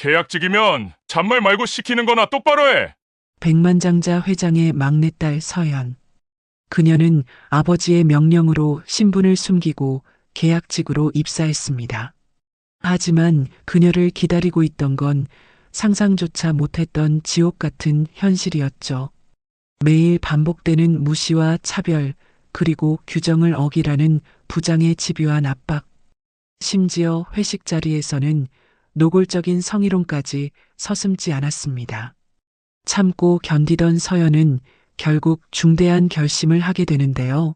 계약직이면 잔말 말고 시키는 거나 똑바로 해. 백만장자 회장의 막내딸 서연. 그녀는 아버지의 명령으로 신분을 숨기고 계약직으로 입사했습니다. 하지만 그녀를 기다리고 있던 건 상상조차 못했던 지옥 같은 현실이었죠. 매일 반복되는 무시와 차별, 그리고 규정을 어기라는 부장의 집요한 압박. 심지어 회식 자리에서는 노골적인 성희롱까지 서슴지 않았습니다. 참고 견디던 서연은 결국 중대한 결심을 하게 되는데요.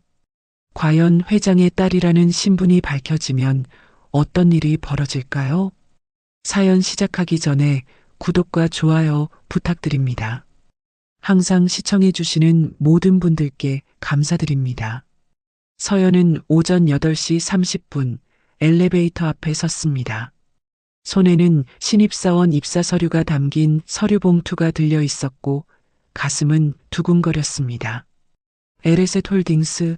과연 회장의 딸이라는 신분이 밝혀지면 어떤 일이 벌어질까요? 사연 시작하기 전에 구독과 좋아요 부탁드립니다. 항상 시청해주시는 모든 분들께 감사드립니다. 서연은 오전 8시 30분 엘리베이터 앞에 섰습니다. 손에는 신입사원 입사 서류가 담긴 서류 봉투가 들려 있었고 가슴은 두근거렸습니다. 에레셋 홀딩스,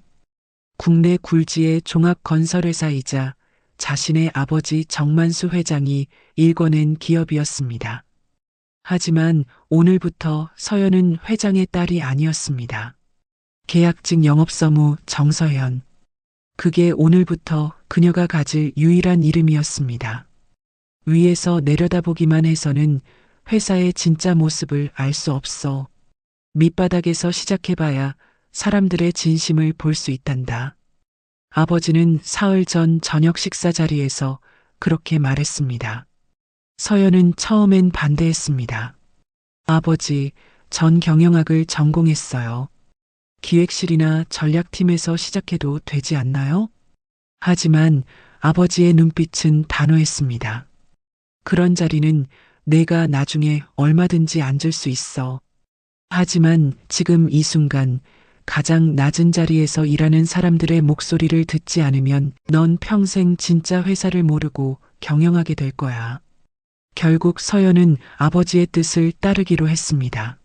국내 굴지의 종합건설회사이자 자신의 아버지 정만수 회장이 일궈낸 기업이었습니다. 하지만 오늘부터 서연은 회장의 딸이 아니었습니다. 계약직 영업서무 정서연. 그게 오늘부터 그녀가 가질 유일한 이름이었습니다. 위에서 내려다보기만 해서는 회사의 진짜 모습을 알 수 없어. 밑바닥에서 시작해봐야 사람들의 진심을 볼 수 있단다. 아버지는 사흘 전 저녁 식사 자리에서 그렇게 말했습니다. 서연은 처음엔 반대했습니다. 아버지, 전 경영학을 전공했어요. 기획실이나 전략팀에서 시작해도 되지 않나요? 하지만 아버지의 눈빛은 단호했습니다. 그런 자리는 내가 나중에 얼마든지 앉을 수 있어. 하지만 지금 이 순간 가장 낮은 자리에서 일하는 사람들의 목소리를 듣지 않으면 넌 평생 진짜 회사를 모르고 경영하게 될 거야. 결국 서연은 아버지의 뜻을 따르기로 했습니다.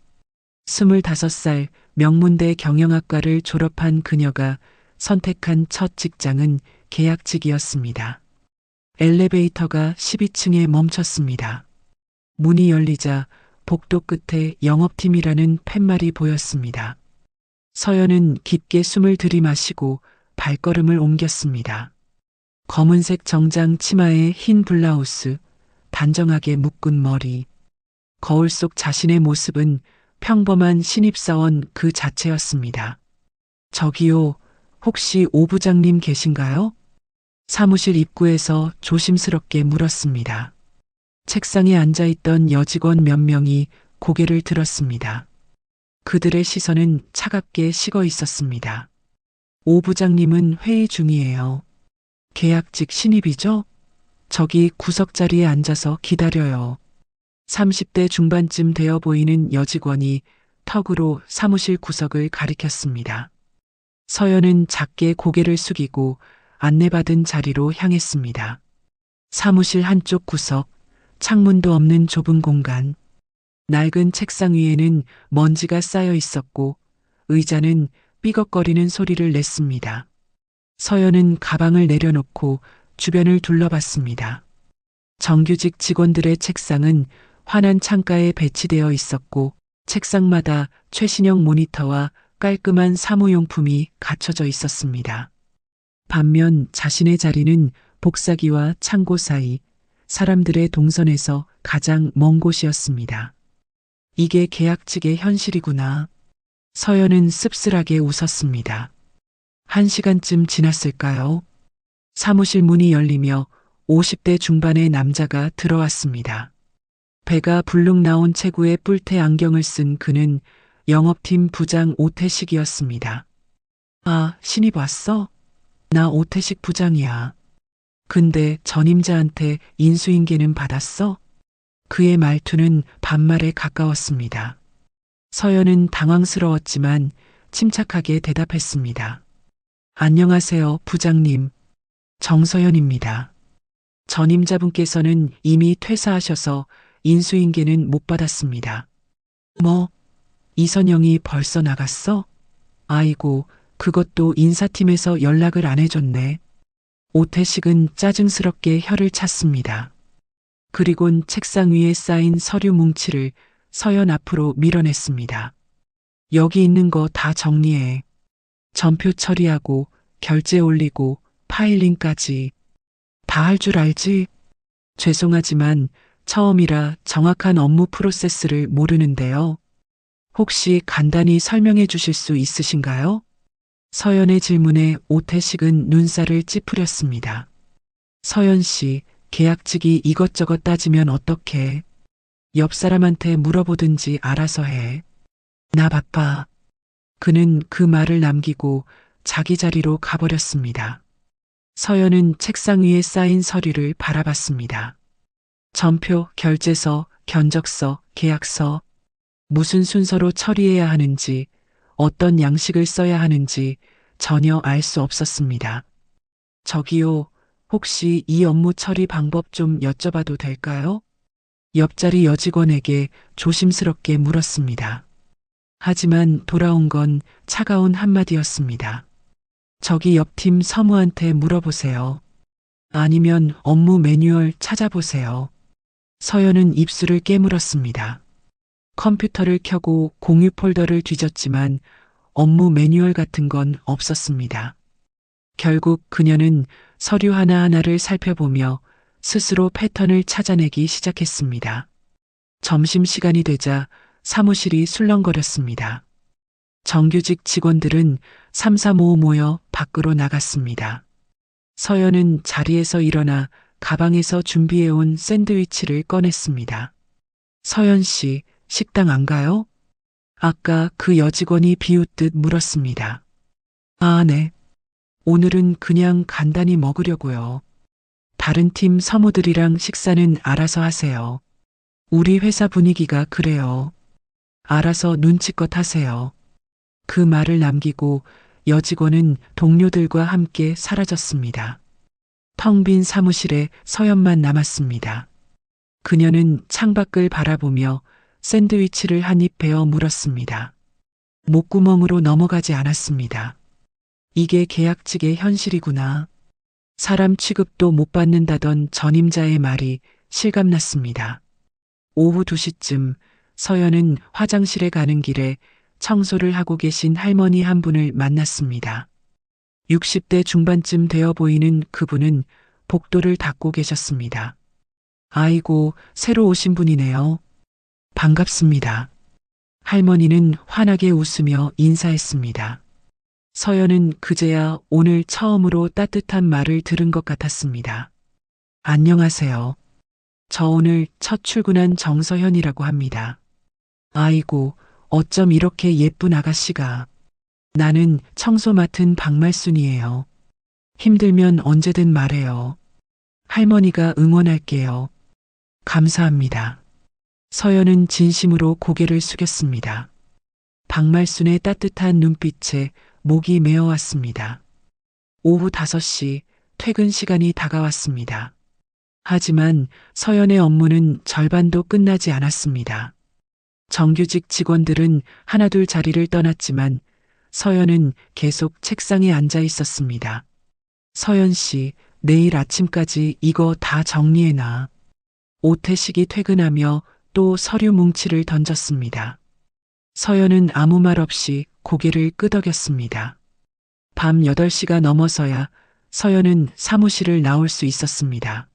25살 명문대 경영학과를 졸업한 그녀가 선택한 첫 직장은 계약직이었습니다. 엘리베이터가 12층에 멈췄습니다. 문이 열리자 복도 끝에 영업팀이라는 팻말이 보였습니다. 서연은 깊게 숨을 들이마시고 발걸음을 옮겼습니다. 검은색 정장 치마에 흰 블라우스, 단정하게 묶은 머리. 거울 속 자신의 모습은 평범한 신입사원 그 자체였습니다. 저기요, 혹시 오 부장님 계신가요? 사무실 입구에서 조심스럽게 물었습니다. 책상에 앉아있던 여직원 몇 명이 고개를 들었습니다. 그들의 시선은 차갑게 식어 있었습니다. 오 부장님은 회의 중이에요. 계약직 신입이죠? 저기 구석 자리에 앉아서 기다려요. 30대 중반쯤 되어 보이는 여직원이 턱으로 사무실 구석을 가리켰습니다. 서연은 작게 고개를 숙이고 안내받은 자리로 향했습니다. 사무실 한쪽 구석, 창문도 없는 좁은 공간. 낡은 책상 위에는 먼지가 쌓여 있었고 의자는 삐걱거리는 소리를 냈습니다. 서연은 가방을 내려놓고 주변을 둘러봤습니다. 정규직 직원들의 책상은 환한 창가에 배치되어 있었고 책상마다 최신형 모니터와 깔끔한 사무용품이 갖춰져 있었습니다. 반면 자신의 자리는 복사기와 창고 사이, 사람들의 동선에서 가장 먼 곳이었습니다. 이게 계약직의 현실이구나. 서연은 씁쓸하게 웃었습니다. 1시간쯤 지났을까요? 사무실 문이 열리며 50대 중반의 남자가 들어왔습니다. 배가 불룩 나온 체구에 뿔테 안경을 쓴 그는 영업팀 부장 오태식이었습니다. 아, 신입 왔어? 나 오태식 부장이야. 근데 전임자한테 인수인계는 받았어? 그의 말투는 반말에 가까웠습니다. 서연은 당황스러웠지만 침착하게 대답했습니다. 안녕하세요, 부장님. 정서연입니다. 전임자분께서는 이미 퇴사하셔서 인수인계는 못 받았습니다. 뭐? 이선영이 벌써 나갔어? 아이고, 그것도 인사팀에서 연락을 안 해줬네. 오태식은 짜증스럽게 혀를 찼습니다. 그리곤 책상 위에 쌓인 서류 뭉치를 서연 앞으로 밀어냈습니다. 여기 있는 거 다 정리해. 전표 처리하고 결제 올리고 파일링까지 다 할 줄 알지? 죄송하지만 처음이라 정확한 업무 프로세스를 모르는데요. 혹시 간단히 설명해 주실 수 있으신가요? 서연의 질문에 오태식은 눈살을 찌푸렸습니다. 서연 씨, 계약직이 이것저것 따지면 어떡해? 옆 사람한테 물어보든지 알아서 해. 나 바빠. 그는 그 말을 남기고 자기 자리로 가버렸습니다. 서연은 책상 위에 쌓인 서류를 바라봤습니다. 전표, 결제서, 견적서, 계약서, 무슨 순서로 처리해야 하는지, 어떤 양식을 써야 하는지 전혀 알 수 없었습니다. 저기요, 혹시 이 업무 처리 방법 좀 여쭤봐도 될까요? 옆자리 여직원에게 조심스럽게 물었습니다. 하지만 돌아온 건 차가운 한마디였습니다. 저기 옆팀 서무한테 물어보세요. 아니면 업무 매뉴얼 찾아보세요. 서연은 입술을 깨물었습니다. 컴퓨터를 켜고 공유 폴더를 뒤졌지만 업무 매뉴얼 같은 건 없었습니다. 결국 그녀는 서류 하나하나를 살펴보며 스스로 패턴을 찾아내기 시작했습니다. 점심시간이 되자 사무실이 술렁거렸습니다. 정규직 직원들은 삼삼오오 모여 밖으로 나갔습니다. 서연은 자리에서 일어나 가방에서 준비해온 샌드위치를 꺼냈습니다. 서연 씨, 식당 안 가요? 아까 그 여직원이 비웃듯 물었습니다. 아, 네. 오늘은 그냥 간단히 먹으려고요. 다른 팀 서무들이랑 식사는 알아서 하세요. 우리 회사 분위기가 그래요. 알아서 눈치껏 하세요. 그 말을 남기고 여직원은 동료들과 함께 사라졌습니다. 텅 빈 사무실에 서연만 남았습니다. 그녀는 창밖을 바라보며 샌드위치를 한 입 베어 물었습니다. 목구멍으로 넘어가지 않았습니다. 이게 계약직의 현실이구나. 사람 취급도 못 받는다던 전임자의 말이 실감났습니다. 오후 2시쯤 서연은 화장실에 가는 길에 청소를 하고 계신 할머니 한 분을 만났습니다. 60대 중반쯤 되어 보이는 그분은 복도를 닦고 계셨습니다. 아이고, 새로 오신 분이네요. 반갑습니다. 할머니는 환하게 웃으며 인사했습니다. 서연은 그제야 오늘 처음으로 따뜻한 말을 들은 것 같았습니다. 안녕하세요. 저 오늘 첫 출근한 정서현이라고 합니다. 아이고, 어쩜 이렇게 예쁜 아가씨가. 나는 청소 맡은 박말순이에요. 힘들면 언제든 말해요. 할머니가 응원할게요. 감사합니다. 서연은 진심으로 고개를 숙였습니다. 박말순의 따뜻한 눈빛에 목이 메어왔습니다. 오후 5시 퇴근 시간이 다가왔습니다. 하지만 서연의 업무는 절반도 끝나지 않았습니다. 정규직 직원들은 하나둘 자리를 떠났지만 서연은 계속 책상에 앉아 있었습니다. 서연 씨, 내일 아침까지 이거 다 정리해놔. 오태식이 퇴근하며 또 서류 뭉치를 던졌습니다. 서연은 아무 말 없이 고개를 끄덕였습니다. 밤 8시가 넘어서야 서연은 사무실을 나올 수 있었습니다.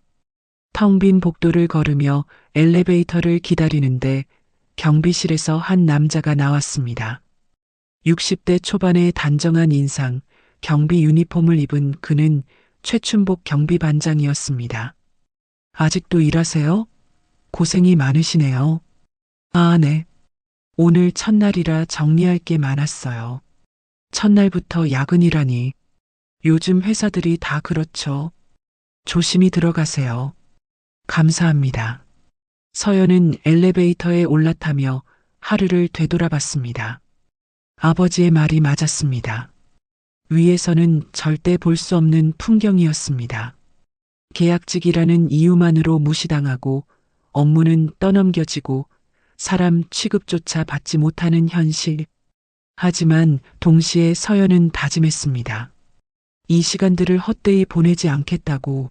텅 빈 복도를 걸으며 엘리베이터를 기다리는데 경비실에서 한 남자가 나왔습니다. 60대 초반의 단정한 인상, 경비 유니폼을 입은 그는 최춘복 경비반장이었습니다. 아직도 일하세요? 고생이 많으시네요. 아, 네. 오늘 첫날이라 정리할 게 많았어요. 첫날부터 야근이라니. 요즘 회사들이 다 그렇죠. 조심히 들어가세요. 감사합니다. 서연은 엘리베이터에 올라타며 하루를 되돌아봤습니다. 아버지의 말이 맞았습니다. 위에서는 절대 볼 수 없는 풍경이었습니다. 계약직이라는 이유만으로 무시당하고 업무는 떠넘겨지고 사람 취급조차 받지 못하는 현실. 하지만 동시에 서연은 다짐했습니다. 이 시간들을 헛되이 보내지 않겠다고.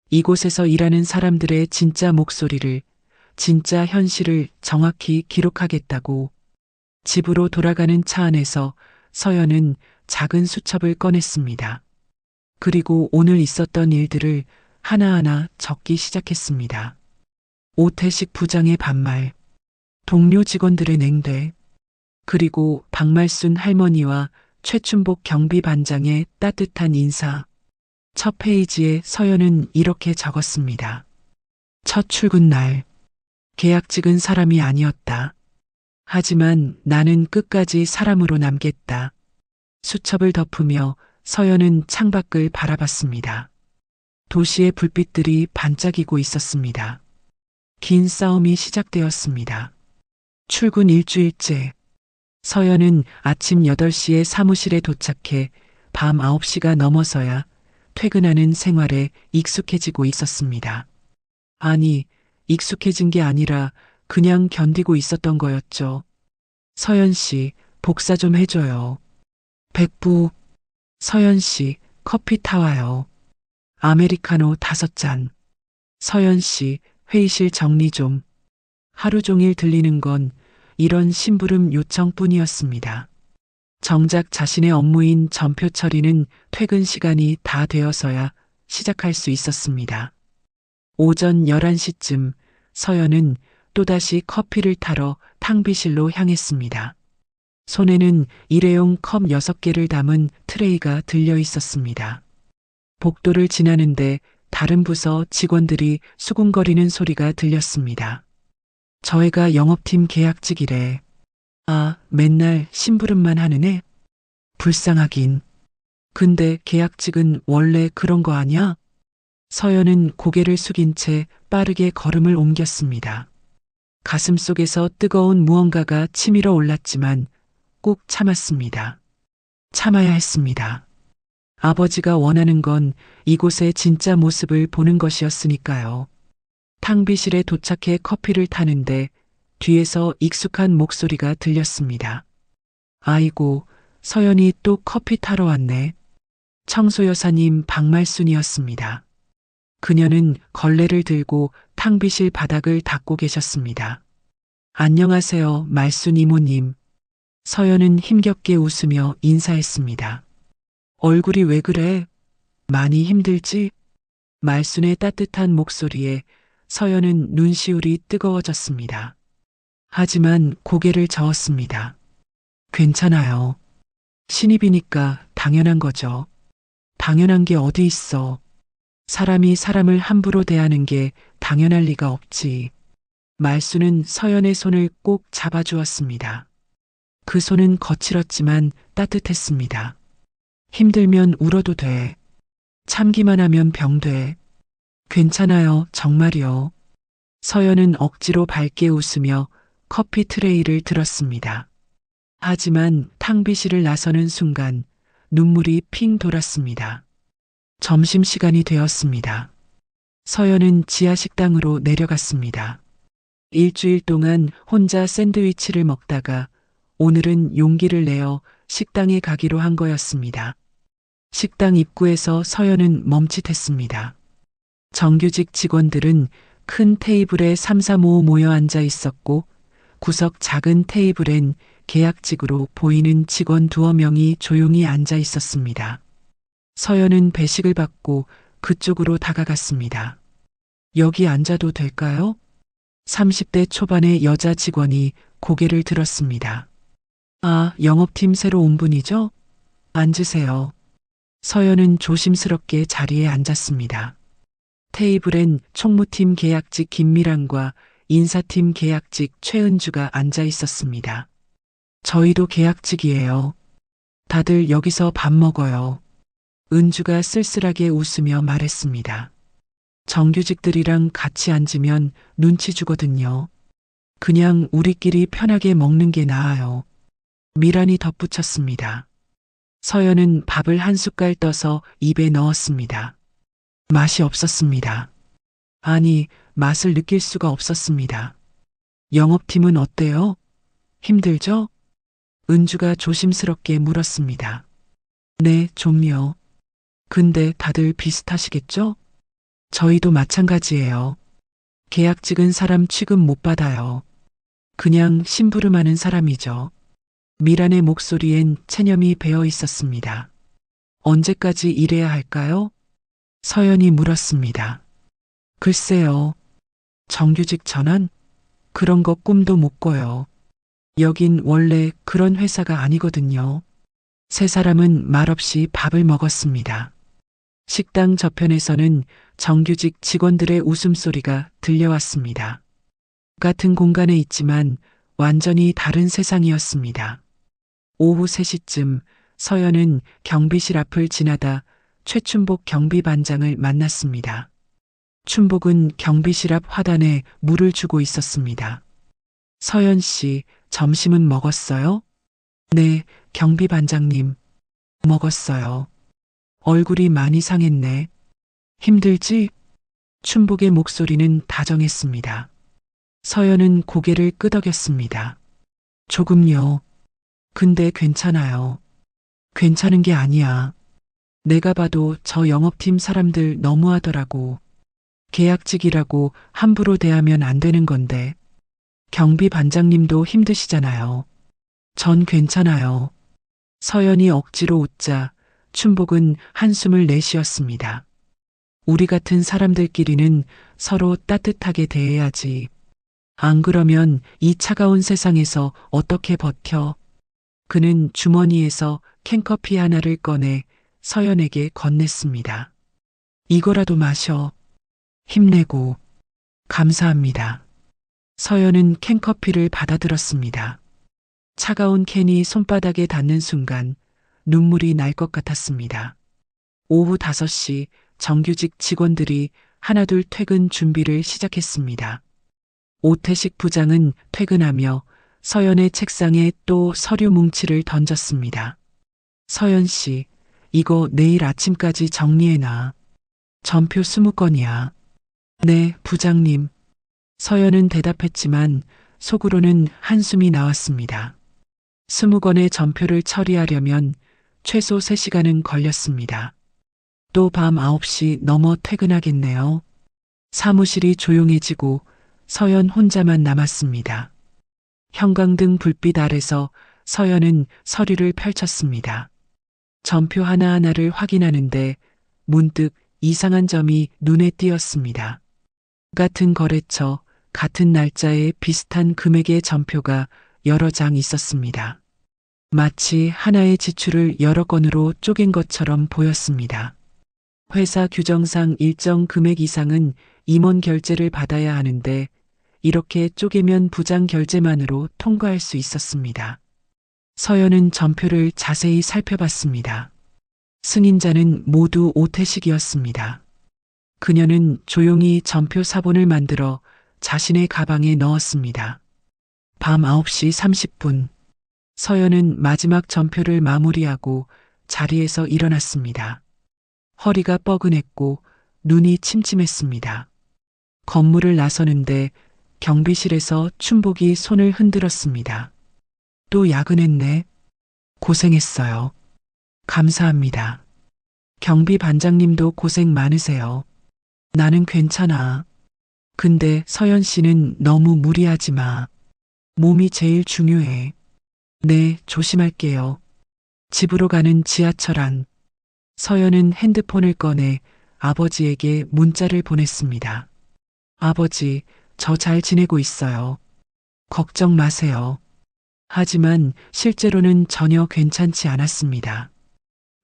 이곳에서 일하는 사람들의 진짜 목소리를, 진짜 현실을 정확히 기록하겠다고. 집으로 돌아가는 차 안에서 서연은 작은 수첩을 꺼냈습니다. 그리고 오늘 있었던 일들을 하나하나 적기 시작했습니다. 오태식 부장의 반말, 동료 직원들의 냉대, 그리고 박말순 할머니와 최춘복 경비반장의 따뜻한 인사. 첫 페이지에 서연은 이렇게 적었습니다. 첫 출근 날. 계약직은 사람이 아니었다. 하지만 나는 끝까지 사람으로 남겠다. 수첩을 덮으며 서연은 창밖을 바라봤습니다. 도시의 불빛들이 반짝이고 있었습니다. 긴 싸움이 시작되었습니다. 출근 일주일째. 서연은 아침 8시에 사무실에 도착해 밤 9시가 넘어서야 퇴근하는 생활에 익숙해지고 있었습니다. 아니, 익숙해진 게 아니라 그냥 견디고 있었던 거였죠. 서연 씨, 복사 좀 해줘요. 백부. 서연 씨, 커피 타와요. 아메리카노 5잔. 서연 씨, 회의실 정리 좀. 하루 종일 들리는 건 이런 심부름 요청뿐이었습니다. 정작 자신의 업무인 전표 처리는 퇴근 시간이 다 되어서야 시작할 수 있었습니다. 오전 11시쯤 서연은 또다시 커피를 타러 탕비실로 향했습니다. 손에는 일회용 컵 6개를 담은 트레이가 들려 있었습니다. 복도를 지나는데 다른 부서 직원들이 수군거리는 소리가 들렸습니다. 저 애가 영업팀 계약직이래. 아, 맨날 심부름만 하는 애? 불쌍하긴. 근데 계약직은 원래 그런 거 아냐? 서연은 고개를 숙인 채 빠르게 걸음을 옮겼습니다. 가슴속에서 뜨거운 무언가가 치밀어 올랐지만 꾹 참았습니다. 참아야 했습니다. 아버지가 원하는 건 이곳의 진짜 모습을 보는 것이었으니까요. 탕비실에 도착해 커피를 타는데 뒤에서 익숙한 목소리가 들렸습니다. 아이고, 서연이 또 커피 타러 왔네. 청소여사님 박말순이었습니다. 그녀는 걸레를 들고 탕비실 바닥을 닦고 계셨습니다. 안녕하세요, 말순 이모님. 서연은 힘겹게 웃으며 인사했습니다. 얼굴이 왜 그래? 많이 힘들지? 말순의 따뜻한 목소리에 서연은 눈시울이 뜨거워졌습니다. 하지만 고개를 저었습니다. 괜찮아요. 신입이니까 당연한 거죠. 당연한 게 어디 있어. 사람이 사람을 함부로 대하는 게 당연할 리가 없지. 말순은 서연의 손을 꼭 잡아주었습니다. 그 손은 거칠었지만 따뜻했습니다. 힘들면 울어도 돼. 참기만 하면 병돼. 괜찮아요, 정말이요. 서연은 억지로 밝게 웃으며 커피 트레이를 들었습니다. 하지만 탕비실을 나서는 순간 눈물이 핑 돌았습니다. 점심시간이 되었습니다. 서연은 지하 식당으로 내려갔습니다. 일주일 동안 혼자 샌드위치를 먹다가 오늘은 용기를 내어 식당에 가기로 한 거였습니다. 식당 입구에서 서연은 멈칫했습니다. 정규직 직원들은 큰 테이블에 3, 4, 5 모여 앉아 있었고 구석 작은 테이블엔 계약직으로 보이는 직원 2-3명이 조용히 앉아 있었습니다. 서연은 배식을 받고 그쪽으로 다가갔습니다. 여기 앉아도 될까요? 30대 초반의 여자 직원이 고개를 들었습니다. 아, 영업팀 새로 온 분이죠? 앉으세요. 서연은 조심스럽게 자리에 앉았습니다. 테이블엔 총무팀 계약직 김미란과 인사팀 계약직 최은주가 앉아 있었습니다. 저희도 계약직이에요. 다들 여기서 밥 먹어요. 은주가 쓸쓸하게 웃으며 말했습니다. 정규직들이랑 같이 앉으면 눈치 주거든요. 그냥 우리끼리 편하게 먹는 게 나아요. 미란이 덧붙였습니다. 서연은 밥을 한 숟갈 떠서 입에 넣었습니다. 맛이 없었습니다. 아니, 맛을 느낄 수가 없었습니다. 영업팀은 어때요? 힘들죠? 은주가 조심스럽게 물었습니다. 네, 좀요. 근데 다들 비슷하시겠죠? 저희도 마찬가지예요. 계약 찍은 사람 취급 못 받아요. 그냥 심부름하는 사람이죠. 미란의 목소리엔 체념이 배어 있었습니다. 언제까지 일해야 할까요? 서연이 물었습니다. 글쎄요. 정규직 전환? 그런 거 꿈도 못 꿔요. 여긴 원래 그런 회사가 아니거든요. 세 사람은 말없이 밥을 먹었습니다. 식당 저편에서는 정규직 직원들의 웃음소리가 들려왔습니다. 같은 공간에 있지만 완전히 다른 세상이었습니다. 오후 3시쯤 서연은 경비실 앞을 지나다 최춘복 경비반장을 만났습니다. 춘복은 경비실 앞 화단에 물을 주고 있었습니다. 서연 씨, 점심은 먹었어요? 네, 경비반장님. 먹었어요. 얼굴이 많이 상했네. 힘들지? 춘복의 목소리는 다정했습니다. 서연은 고개를 끄덕였습니다. 조금요. 근데 괜찮아요. 괜찮은 게 아니야. 내가 봐도 저 영업팀 사람들 너무하더라고. 계약직이라고 함부로 대하면 안 되는 건데. 경비 반장님도 힘드시잖아요. 전 괜찮아요. 서연이 억지로 웃자 춘복은 한숨을 내쉬었습니다. 우리 같은 사람들끼리는 서로 따뜻하게 대해야지. 안 그러면 이 차가운 세상에서 어떻게 버텨? 그는 주머니에서 캔커피 하나를 꺼내 서연에게 건넸습니다. 이거라도 마셔. 힘내고. 감사합니다. 서연은 캔커피를 받아들었습니다. 차가운 캔이 손바닥에 닿는 순간 눈물이 날 것 같았습니다. 오후 5시 정규직 직원들이 하나둘 퇴근 준비를 시작했습니다. 오태식 부장은 퇴근하며 서연의 책상에 또 서류 뭉치를 던졌습니다. 서연 씨, 이거 내일 아침까지 정리해놔. 전표 20건이야. 네, 부장님. 서연은 대답했지만 속으로는 한숨이 나왔습니다. 20건의 전표를 처리하려면 최소 3시간은 걸렸습니다. 또 밤 9시 넘어 퇴근하겠네요. 사무실이 조용해지고 서연 혼자만 남았습니다. 형광등 불빛 아래서 서연은 서류를 펼쳤습니다. 전표 하나하나를 확인하는데 문득 이상한 점이 눈에 띄었습니다. 같은 거래처, 같은 날짜에 비슷한 금액의 전표가 여러 장 있었습니다. 마치 하나의 지출을 여러 건으로 쪼갠 것처럼 보였습니다. 회사 규정상 일정 금액 이상은 임원 결제를 받아야 하는데 이렇게 쪼개면 부장 결제만으로 통과할 수 있었습니다. 서연은 전표를 자세히 살펴봤습니다. 승인자는 모두 오태식이었습니다. 그녀는 조용히 전표 사본을 만들어 자신의 가방에 넣었습니다. 밤 9시 30분. 서연은 마지막 전표를 마무리하고 자리에서 일어났습니다. 허리가 뻐근했고 눈이 침침했습니다. 건물을 나서는데 경비실에서 춘복이 손을 흔들었습니다. 또 야근했네. 고생했어요. 감사합니다. 경비 반장님도 고생 많으세요. 나는 괜찮아. 근데 서연 씨는 너무 무리하지 마. 몸이 제일 중요해. 네, 조심할게요. 집으로 가는 지하철 안. 서연은 핸드폰을 꺼내 아버지에게 문자를 보냈습니다. 아버지, 저 잘 지내고 있어요. 걱정 마세요. 하지만 실제로는 전혀 괜찮지 않았습니다.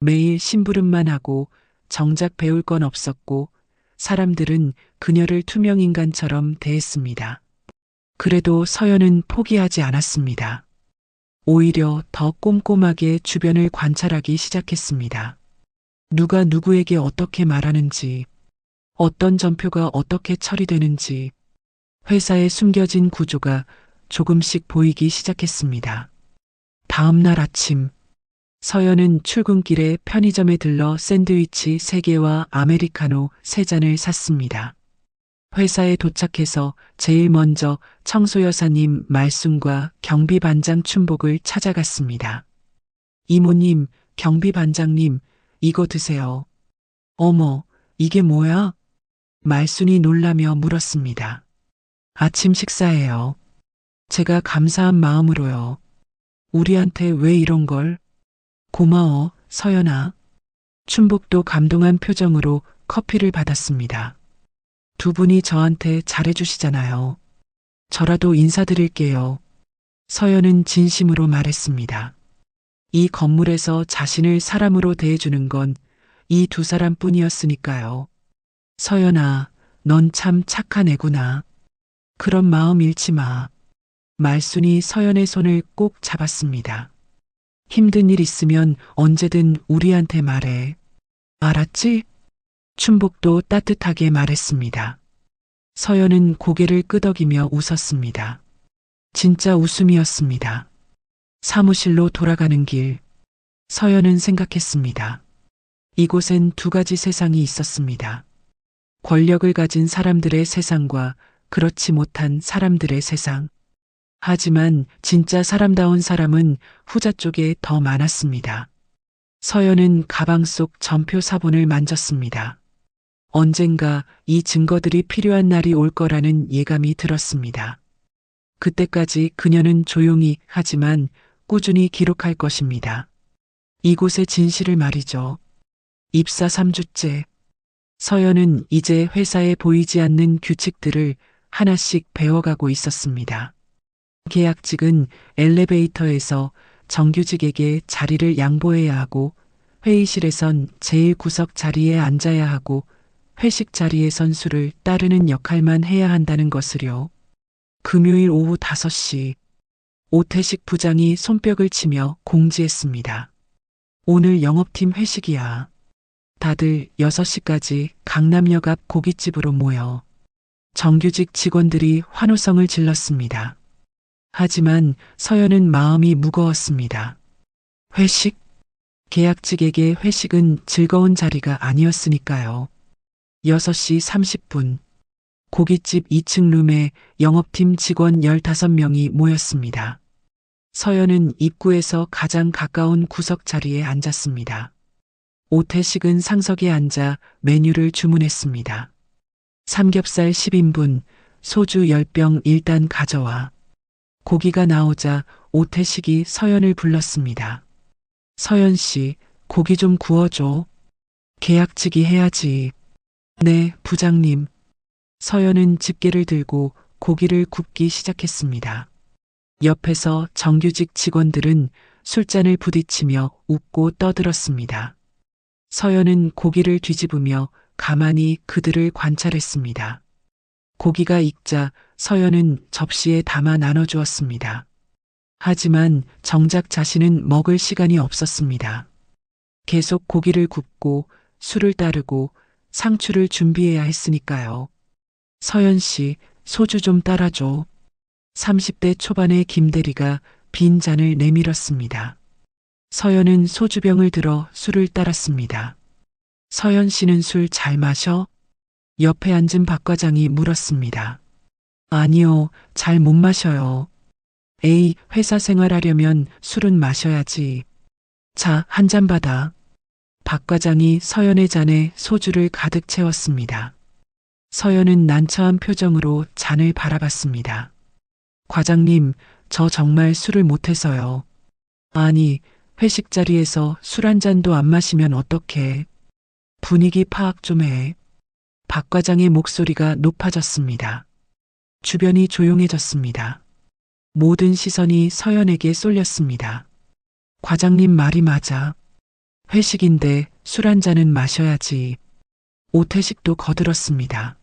매일 심부름만 하고 정작 배울 건 없었고 사람들은 그녀를 투명인간처럼 대했습니다. 그래도 서연은 포기하지 않았습니다. 오히려 더 꼼꼼하게 주변을 관찰하기 시작했습니다. 누가 누구에게 어떻게 말하는지, 어떤 전표가 어떻게 처리되는지, 회사의 숨겨진 구조가 조금씩 보이기 시작했습니다. 다음 날 아침, 서연은 출근길에 편의점에 들러 샌드위치 3개와 아메리카노 3잔을 샀습니다. 회사에 도착해서 제일 먼저 청소여사님 말순과 경비반장 춘복을 찾아갔습니다. 이모님, 경비반장님, 이거 드세요. 어머, 이게 뭐야? 말순이 놀라며 물었습니다. 아침 식사예요. 제가 감사한 마음으로요. 우리한테 왜 이런 걸? 고마워, 서연아. 춘복도 감동한 표정으로 커피를 받았습니다. 두 분이 저한테 잘해주시잖아요. 저라도 인사드릴게요. 서연은 진심으로 말했습니다. 이 건물에서 자신을 사람으로 대해주는 건 이 두 사람 뿐이었으니까요. 서연아, 넌 참 착한 애구나. 그런 마음 잃지 마. 말순이 서연의 손을 꼭 잡았습니다. 힘든 일 있으면 언제든 우리한테 말해. 알았지? 춘복도 따뜻하게 말했습니다. 서연은 고개를 끄덕이며 웃었습니다. 진짜 웃음이었습니다. 사무실로 돌아가는 길, 서연은 생각했습니다. 이곳엔 두 가지 세상이 있었습니다. 권력을 가진 사람들의 세상과 그렇지 못한 사람들의 세상. 하지만 진짜 사람다운 사람은 후자 쪽에 더 많았습니다. 서연은 가방 속 전표 사본을 만졌습니다. 언젠가 이 증거들이 필요한 날이 올 거라는 예감이 들었습니다. 그때까지 그녀는 조용히 하지만 꾸준히 기록할 것입니다. 이곳의 진실을 말이죠. 입사 3주째. 서연은 이제 회사에 보이지 않는 규칙들을 하나씩 배워가고 있었습니다. 계약직은 엘리베이터에서 정규직에게 자리를 양보해야 하고, 회의실에선 제일 구석 자리에 앉아야 하고, 회식 자리의 선수를 따르는 역할만 해야 한다는 것을요. 금요일 오후 5시, 오태식 부장이 손뼉을 치며 공지했습니다. 오늘 영업팀 회식이야. 다들 6시까지 강남역 앞 고깃집으로 모여. 정규직 직원들이 환호성을 질렀습니다. 하지만 서연은 마음이 무거웠습니다. 회식? 계약직에게 회식은 즐거운 자리가 아니었으니까요. 6시 30분. 고깃집 2층 룸에 영업팀 직원 15명이 모였습니다. 서연은 입구에서 가장 가까운 구석 자리에 앉았습니다. 오태식은 상석에 앉아 메뉴를 주문했습니다. 삼겹살 10인분, 소주 10병 일단 가져와. 고기가 나오자 오태식이 서연을 불렀습니다. 서연 씨, 고기 좀 구워줘. 계약직이 해야지. 네, 부장님. 서연은 집게를 들고 고기를 굽기 시작했습니다. 옆에서 정규직 직원들은 술잔을 부딪히며 웃고 떠들었습니다. 서연은 고기를 뒤집으며 가만히 그들을 관찰했습니다. 고기가 익자 서연은 접시에 담아 나눠주었습니다. 하지만 정작 자신은 먹을 시간이 없었습니다. 계속 고기를 굽고 술을 따르고 상추를 준비해야 했으니까요. 서연 씨, 소주 좀 따라줘. 30대 초반의 김대리가 빈 잔을 내밀었습니다. 서연은 소주병을 들어 술을 따랐습니다. 서연 씨는 술 잘 마셔? 옆에 앉은 박 과장이 물었습니다. 아니요, 잘 못 마셔요. 에이, 회사 생활하려면 술은 마셔야지. 자, 한 잔 받아. 박 과장이 서연의 잔에 소주를 가득 채웠습니다. 서연은 난처한 표정으로 잔을 바라봤습니다. 과장님, 저 정말 술을 못해서요. 아니, 회식 자리에서 술 한 잔도 안 마시면 어떡해. 분위기 파악 좀 해. 박 과장의 목소리가 높아졌습니다. 주변이 조용해졌습니다. 모든 시선이 서연에게 쏠렸습니다. 과장님 말이 맞아. 회식인데 술 한 잔은 마셔야지. 오태식도 거들었습니다.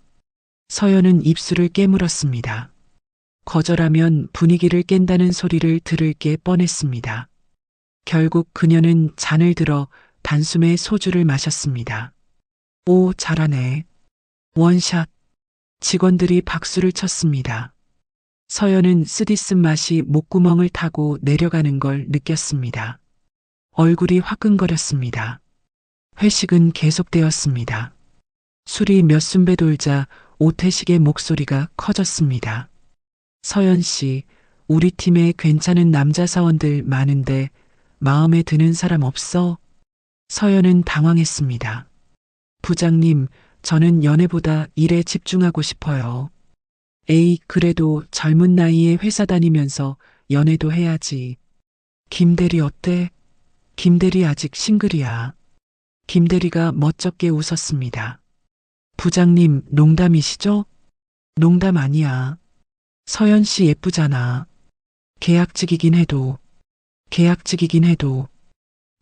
서연은 입술을 깨물었습니다. 거절하면 분위기를 깬다는 소리를 들을 게 뻔했습니다. 결국 그녀는 잔을 들어 단숨에 소주를 마셨습니다. 오, 잘하네. 원샷. 직원들이 박수를 쳤습니다. 서연은 쓰디쓴 맛이 목구멍을 타고 내려가는 걸 느꼈습니다. 얼굴이 화끈거렸습니다. 회식은 계속되었습니다. 술이 몇 순배 돌자 오태식의 목소리가 커졌습니다. 서연 씨, 우리 팀에 괜찮은 남자 사원들 많은데 마음에 드는 사람 없어? 서연은 당황했습니다. 부장님, 저는 연애보다 일에 집중하고 싶어요. 에이, 그래도 젊은 나이에 회사 다니면서 연애도 해야지. 김대리 어때? 김대리 아직 싱글이야. 김대리가 멋쩍게 웃었습니다. 부장님, 농담이시죠? 농담 아니야. 서연 씨 예쁘잖아. 계약직이긴 해도, 계약직이긴 해도.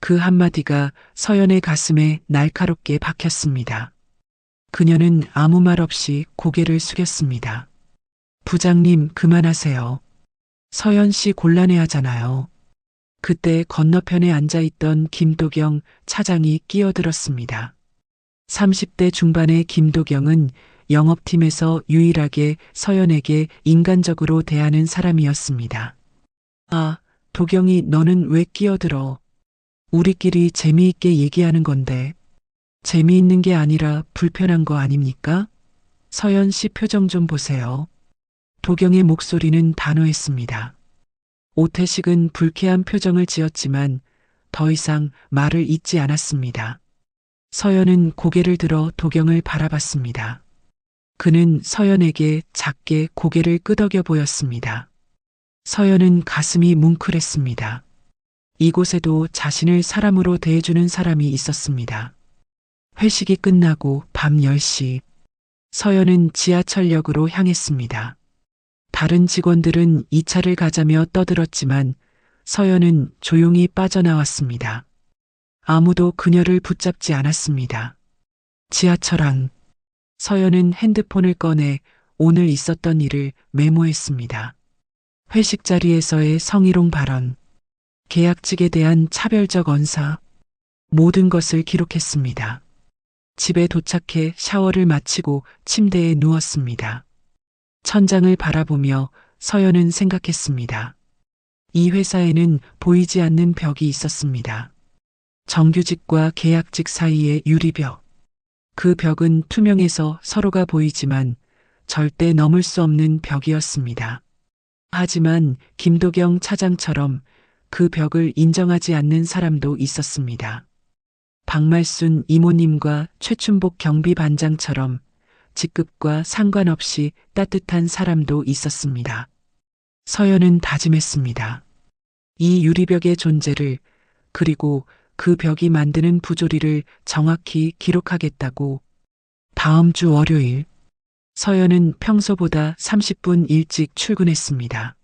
그 한마디가 서연의 가슴에 날카롭게 박혔습니다. 그녀는 아무 말 없이 고개를 숙였습니다. 부장님, 그만하세요. 서연 씨 곤란해하잖아요. 그때 건너편에 앉아있던 김도경 차장이 끼어들었습니다. 30대 중반의 김도경은 영업팀에서 유일하게 서연에게 인간적으로 대하는 사람이었습니다. 아, 도경이 너는 왜 끼어들어? 우리끼리 재미있게 얘기하는 건데. 재미있는 게 아니라 불편한 거 아닙니까? 서연 씨 표정 좀 보세요. 도경의 목소리는 단호했습니다. 오태식은 불쾌한 표정을 지었지만 더 이상 말을 잇지 않았습니다. 서연은 고개를 들어 도경을 바라봤습니다. 그는 서연에게 작게 고개를 끄덕여 보였습니다. 서연은 가슴이 뭉클했습니다. 이곳에도 자신을 사람으로 대해주는 사람이 있었습니다. 회식이 끝나고 밤 10시, 서연은 지하철역으로 향했습니다. 다른 직원들은 이 차를 가자며 떠들었지만 서연은 조용히 빠져나왔습니다. 아무도 그녀를 붙잡지 않았습니다. 지하철 안, 서연은 핸드폰을 꺼내 오늘 있었던 일을 메모했습니다. 회식 자리에서의 성희롱 발언, 계약직에 대한 차별적 언사, 모든 것을 기록했습니다. 집에 도착해 샤워를 마치고 침대에 누웠습니다. 천장을 바라보며 서연은 생각했습니다. 이 회사에는 보이지 않는 벽이 있었습니다. 정규직과 계약직 사이의 유리벽. 그 벽은 투명해서 서로가 보이지만 절대 넘을 수 없는 벽이었습니다. 하지만 김도경 차장처럼 그 벽을 인정하지 않는 사람도 있었습니다. 박말순 이모님과 최춘복 경비반장처럼 직급과 상관없이 따뜻한 사람도 있었습니다. 서연은 다짐했습니다. 이 유리벽의 존재를, 그리고 그 벽이 만드는 부조리를 정확히 기록하겠다고. 다음 주 월요일, 서연은 평소보다 30분 일찍 출근했습니다.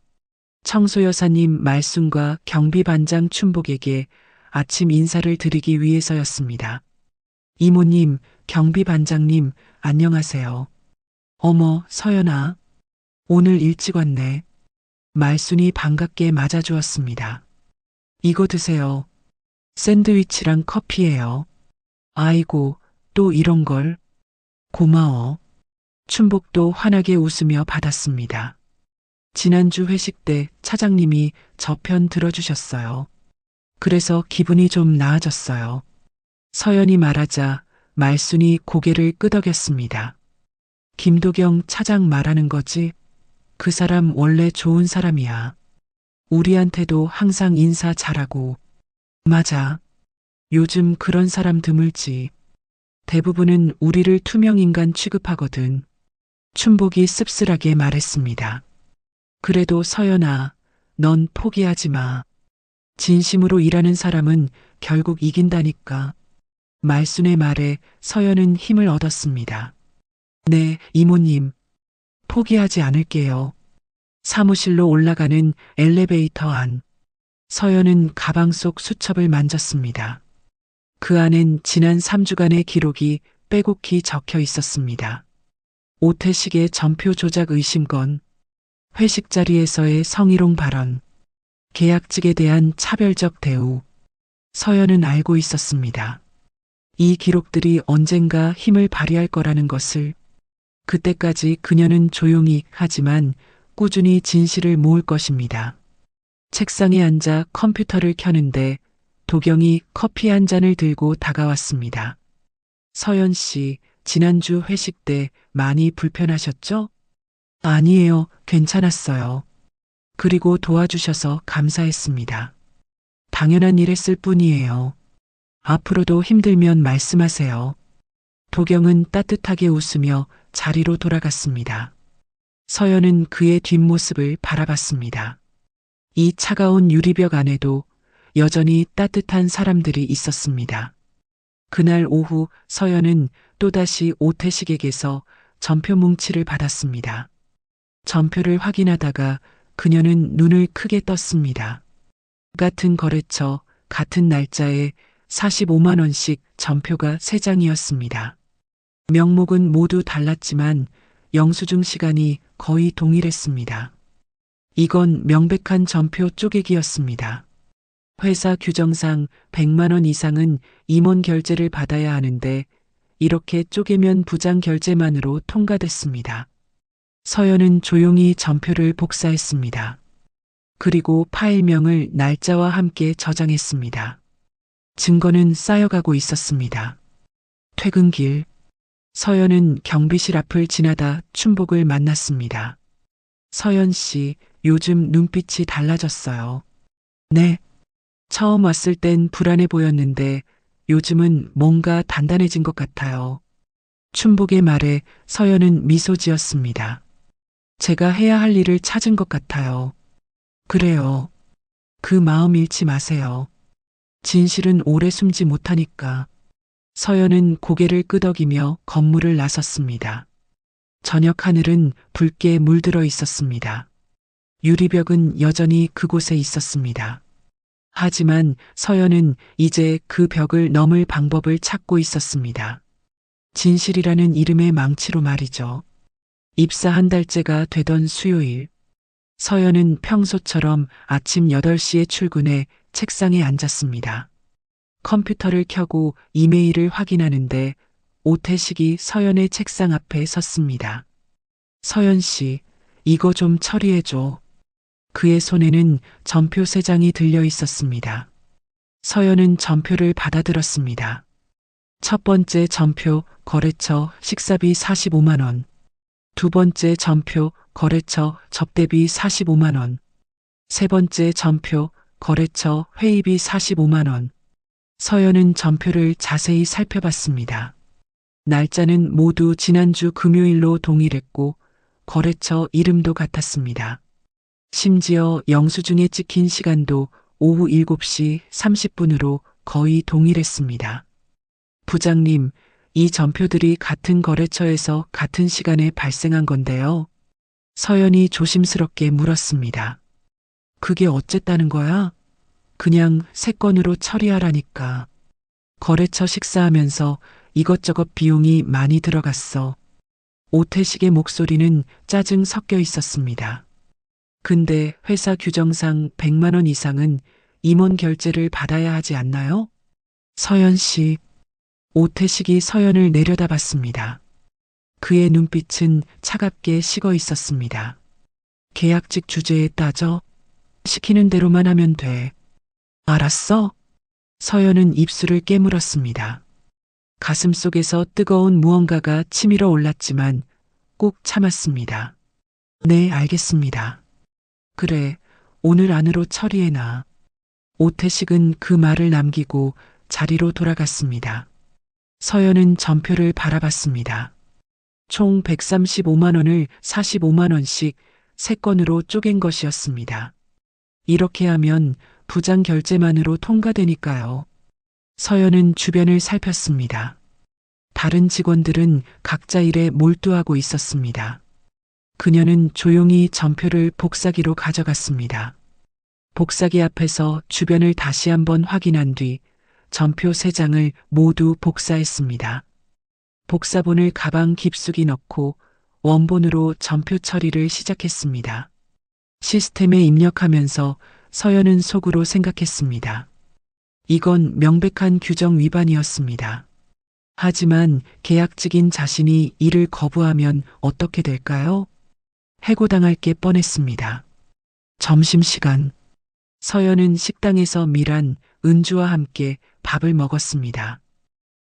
청소여사님 말순과 경비반장 춘복에게 아침 인사를 드리기 위해서였습니다. 이모님, 경비반장님, 안녕하세요. 어머, 서연아. 오늘 일찍 왔네. 말순이 반갑게 맞아주었습니다. 이거 드세요. 샌드위치랑 커피예요. 아이고, 또 이런 걸. 고마워. 춘복도 환하게 웃으며 받았습니다. 지난주 회식 때 차장님이 저 편 들어주셨어요. 그래서 기분이 좀 나아졌어요. 서연이 말하자 말순이 고개를 끄덕였습니다. 김도경 차장 말하는 거지? 그 사람 원래 좋은 사람이야. 우리한테도 항상 인사 잘하고. 맞아. 요즘 그런 사람 드물지. 대부분은 우리를 투명인간 취급하거든. 춘복이 씁쓸하게 말했습니다. 그래도 서연아, 넌 포기하지 마. 진심으로 일하는 사람은 결국 이긴다니까. 말순의 말에 서연은 힘을 얻었습니다. 네, 이모님. 포기하지 않을게요. 사무실로 올라가는 엘리베이터 안. 서연은 가방 속 수첩을 만졌습니다. 그 안엔 지난 3주간의 기록이 빼곡히 적혀 있었습니다. 오태식의 전표 조작 의심건, 회식 자리에서의 성희롱 발언, 계약직에 대한 차별적 대우. 서연은 알고 있었습니다. 이 기록들이 언젠가 힘을 발휘할 거라는 것을. 그때까지 그녀는 조용히 하지만 꾸준히 진실을 모을 것입니다. 책상에 앉아 컴퓨터를 켜는데 도경이 커피 한 잔을 들고 다가왔습니다. 서연 씨, 지난주 회식 때 많이 불편하셨죠? 아니에요, 괜찮았어요. 그리고 도와주셔서 감사했습니다. 당연한 일 했을 뿐이에요. 앞으로도 힘들면 말씀하세요. 도경은 따뜻하게 웃으며 자리로 돌아갔습니다. 서연은 그의 뒷모습을 바라봤습니다. 이 차가운 유리벽 안에도 여전히 따뜻한 사람들이 있었습니다. 그날 오후 서연은 또다시 오태식에게서 전표 뭉치를 받았습니다. 전표를 확인하다가 그녀는 눈을 크게 떴습니다. 같은 거래처, 같은 날짜에 45만 원씩 전표가 3장이었습니다. 명목은 모두 달랐지만 영수증 시간이 거의 동일했습니다. 이건 명백한 전표 쪼개기였습니다. 회사 규정상 100만 원 이상은 임원 결제를 받아야 하는데 이렇게 쪼개면 부장 결제만으로 통과됐습니다. 서연은 조용히 전표를 복사했습니다. 그리고 파일명을 날짜와 함께 저장했습니다. 증거는 쌓여가고 있었습니다. 퇴근길, 서연은 경비실 앞을 지나다 춘복을 만났습니다. 서연 씨, 요즘 눈빛이 달라졌어요. 네. 처음 왔을 땐 불안해 보였는데 요즘은 뭔가 단단해진 것 같아요. 춘복의 말에 서연은 미소 지었습니다. 제가 해야 할 일을 찾은 것 같아요. 그래요. 그 마음 잃지 마세요. 진실은 오래 숨지 못하니까. 서연은 고개를 끄덕이며 건물을 나섰습니다. 저녁 하늘은 붉게 물들어 있었습니다. 유리벽은 여전히 그곳에 있었습니다. 하지만 서연은 이제 그 벽을 넘을 방법을 찾고 있었습니다. 진실이라는 이름의 망치로 말이죠. 입사 한 달째가 되던 수요일, 서연은 평소처럼 아침 8시에 출근해 책상에 앉았습니다. 컴퓨터를 켜고 이메일을 확인하는데 오태식이 서연의 책상 앞에 섰습니다. 서연 씨, 이거 좀 처리해줘. 그의 손에는 전표 3장이 들려 있었습니다. 서연은 전표를 받아들었습니다. 첫 번째 전표, 거래처, 식사비 45만 원. 두 번째 전표, 거래처, 접대비 45만 원. 세 번째 전표, 거래처, 회의비 45만 원. 서연은 전표를 자세히 살펴봤습니다. 날짜는 모두 지난주 금요일로 동일했고 거래처 이름도 같았습니다. 심지어 영수증에 찍힌 시간도 오후 7시 30분으로 거의 동일했습니다. 부장님, 이 전표들이 같은 거래처에서 같은 시간에 발생한 건데요. 서연이 조심스럽게 물었습니다. 그게 어쨌다는 거야? 그냥 3건으로 처리하라니까. 거래처 식사하면서 이것저것 비용이 많이 들어갔어. 오태식의 목소리는 짜증 섞여 있었습니다. 근데 회사 규정상 100만 원 이상은 임원 결제를 받아야 하지 않나요? 서연 씨. 오태식이 서연을 내려다봤습니다. 그의 눈빛은 차갑게 식어 있었습니다. 계약직 주제에 따져 시키는 대로만 하면 돼. 알았어? 서연은 입술을 깨물었습니다. 가슴 속에서 뜨거운 무언가가 치밀어 올랐지만 꼭 참았습니다. 네, 알겠습니다. 그래, 오늘 안으로 처리해놔. 오태식은 그 말을 남기고 자리로 돌아갔습니다. 서연은 전표를 바라봤습니다. 총 135만 원을 45만 원씩 3건으로 쪼갠 것이었습니다. 이렇게 하면 부장 결제만으로 통과되니까요. 서연은 주변을 살폈습니다. 다른 직원들은 각자 일에 몰두하고 있었습니다. 그녀는 조용히 전표를 복사기로 가져갔습니다. 복사기 앞에서 주변을 다시 한번 확인한 뒤 전표 3장을 모두 복사했습니다. 복사본을 가방 깊숙이 넣고 원본으로 전표 처리를 시작했습니다. 시스템에 입력하면서 서연은 속으로 생각했습니다. 이건 명백한 규정 위반이었습니다. 하지만 계약직인 자신이 이를 거부하면 어떻게 될까요? 해고당할 게 뻔했습니다. 점심시간, 서연은 식당에서 밀한 은주와 함께 밥을 먹었습니다.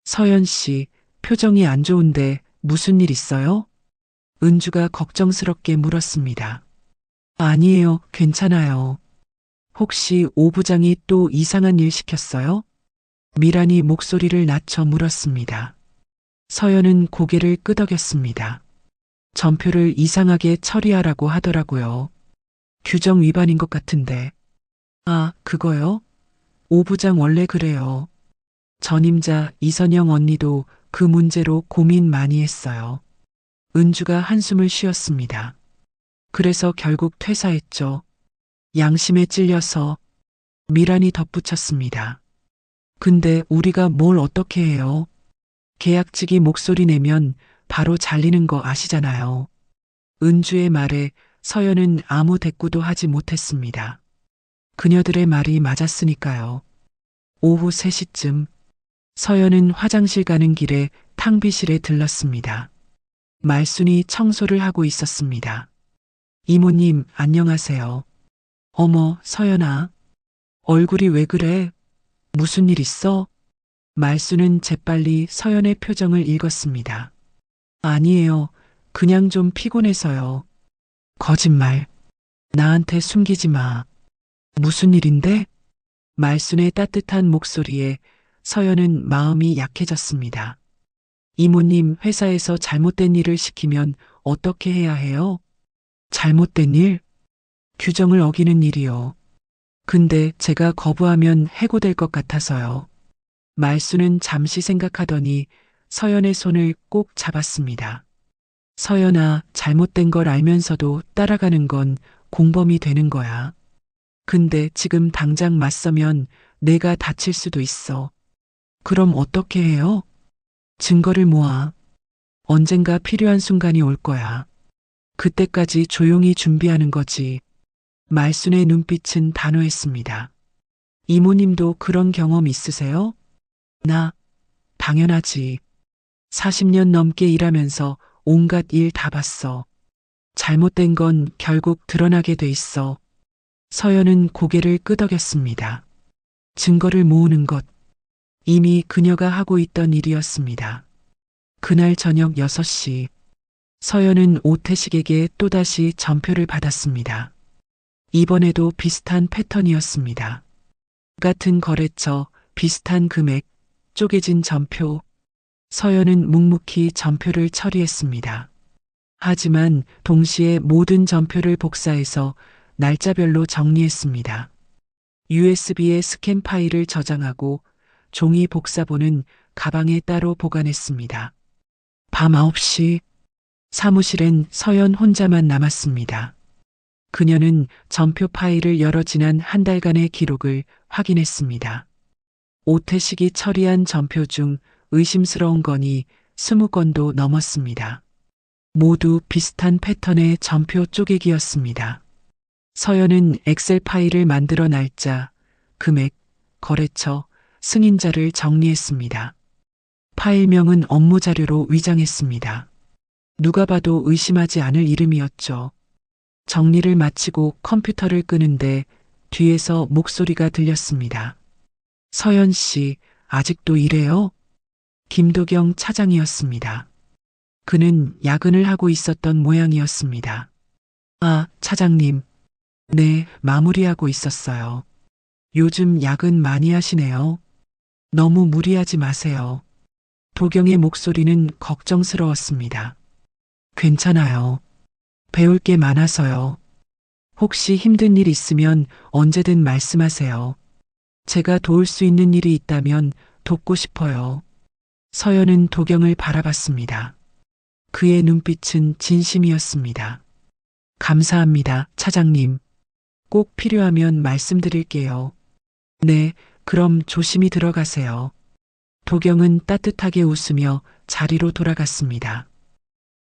서연 씨, 표정이 안 좋은데 무슨 일 있어요? 은주가 걱정스럽게 물었습니다. 아니에요, 괜찮아요. 혹시 오 부장이 또 이상한 일 시켰어요? 미란이 목소리를 낮춰 물었습니다. 서연은 고개를 끄덕였습니다. 전표를 이상하게 처리하라고 하더라고요. 규정 위반인 것 같은데. 아, 그거요? 오 부장 원래 그래요. 전임자 이선영 언니도 그 문제로 고민 많이 했어요. 은주가 한숨을 쉬었습니다. 그래서 결국 퇴사했죠. 양심에 찔려서. 미란이 덧붙였습니다. 근데 우리가 뭘 어떻게 해요? 계약직이 목소리 내면 바로 잘리는 거 아시잖아요. 은주의 말에 서연은 아무 대꾸도 하지 못했습니다. 그녀들의 말이 맞았으니까요. 오후 3시쯤 서연은 화장실 가는 길에 탕비실에 들렀습니다. 말순이 청소를 하고 있었습니다. 이모님, 안녕하세요. 어머, 서연아. 얼굴이 왜 그래? 무슨 일 있어? 말순은 재빨리 서연의 표정을 읽었습니다. 아니에요. 그냥 좀 피곤해서요. 거짓말. 나한테 숨기지 마. 무슨 일인데? 말순의 따뜻한 목소리에 서연은 마음이 약해졌습니다. 이모님, 회사에서 잘못된 일을 시키면 어떻게 해야 해요? 잘못된 일? 규정을 어기는 일이요. 근데 제가 거부하면 해고될 것 같아서요. 말수는 잠시 생각하더니 서연의 손을 꼭 잡았습니다. 서연아, 잘못된 걸 알면서도 따라가는 건 공범이 되는 거야. 근데 지금 당장 맞서면 내가 다칠 수도 있어. 그럼 어떻게 해요? 증거를 모아. 언젠가 필요한 순간이 올 거야. 그때까지 조용히 준비하는 거지. 말순의 눈빛은 단호했습니다. 이모님도 그런 경험 있으세요? 나, 당연하지. 40년 넘게 일하면서 온갖 일 다 봤어. 잘못된 건 결국 드러나게 돼 있어. 서연은 고개를 끄덕였습니다. 증거를 모으는 것. 이미 그녀가 하고 있던 일이었습니다. 그날 저녁 6시, 서연은 오태식에게 또다시 전표를 받았습니다. 이번에도 비슷한 패턴이었습니다. 같은 거래처, 비슷한 금액, 쪼개진 전표. 서연은 묵묵히 전표를 처리했습니다. 하지만 동시에 모든 전표를 복사해서 날짜별로 정리했습니다. USB에 스캔 파일을 저장하고 종이 복사본은 가방에 따로 보관했습니다. 밤 9시, 사무실엔 서연 혼자만 남았습니다. 그녀는 전표 파일을 열어 지난 한 달간의 기록을 확인했습니다. 오태식이 처리한 전표 중 의심스러운 건이 20건도 넘었습니다. 모두 비슷한 패턴의 전표 쪼개기였습니다. 서연은 엑셀 파일을 만들어 날짜, 금액, 거래처, 승인자를 정리했습니다. 파일명은 업무 자료로 위장했습니다. 누가 봐도 의심하지 않을 이름이었죠. 정리를 마치고 컴퓨터를 끄는데 뒤에서 목소리가 들렸습니다. 서연 씨, 아직도 일해요? 김도경 차장이었습니다. 그는 야근을 하고 있었던 모양이었습니다. 아, 차장님. 네, 마무리하고 있었어요. 요즘 야근 많이 하시네요. 너무 무리하지 마세요. 도경의 목소리는 걱정스러웠습니다. 괜찮아요. 배울 게 많아서요. 혹시 힘든 일 있으면 언제든 말씀하세요. 제가 도울 수 있는 일이 있다면 돕고 싶어요. 서연은 도경을 바라봤습니다. 그의 눈빛은 진심이었습니다. 감사합니다, 차장님. 꼭 필요하면 말씀드릴게요. 네, 그럼 조심히 들어가세요. 도경은 따뜻하게 웃으며 자리로 돌아갔습니다.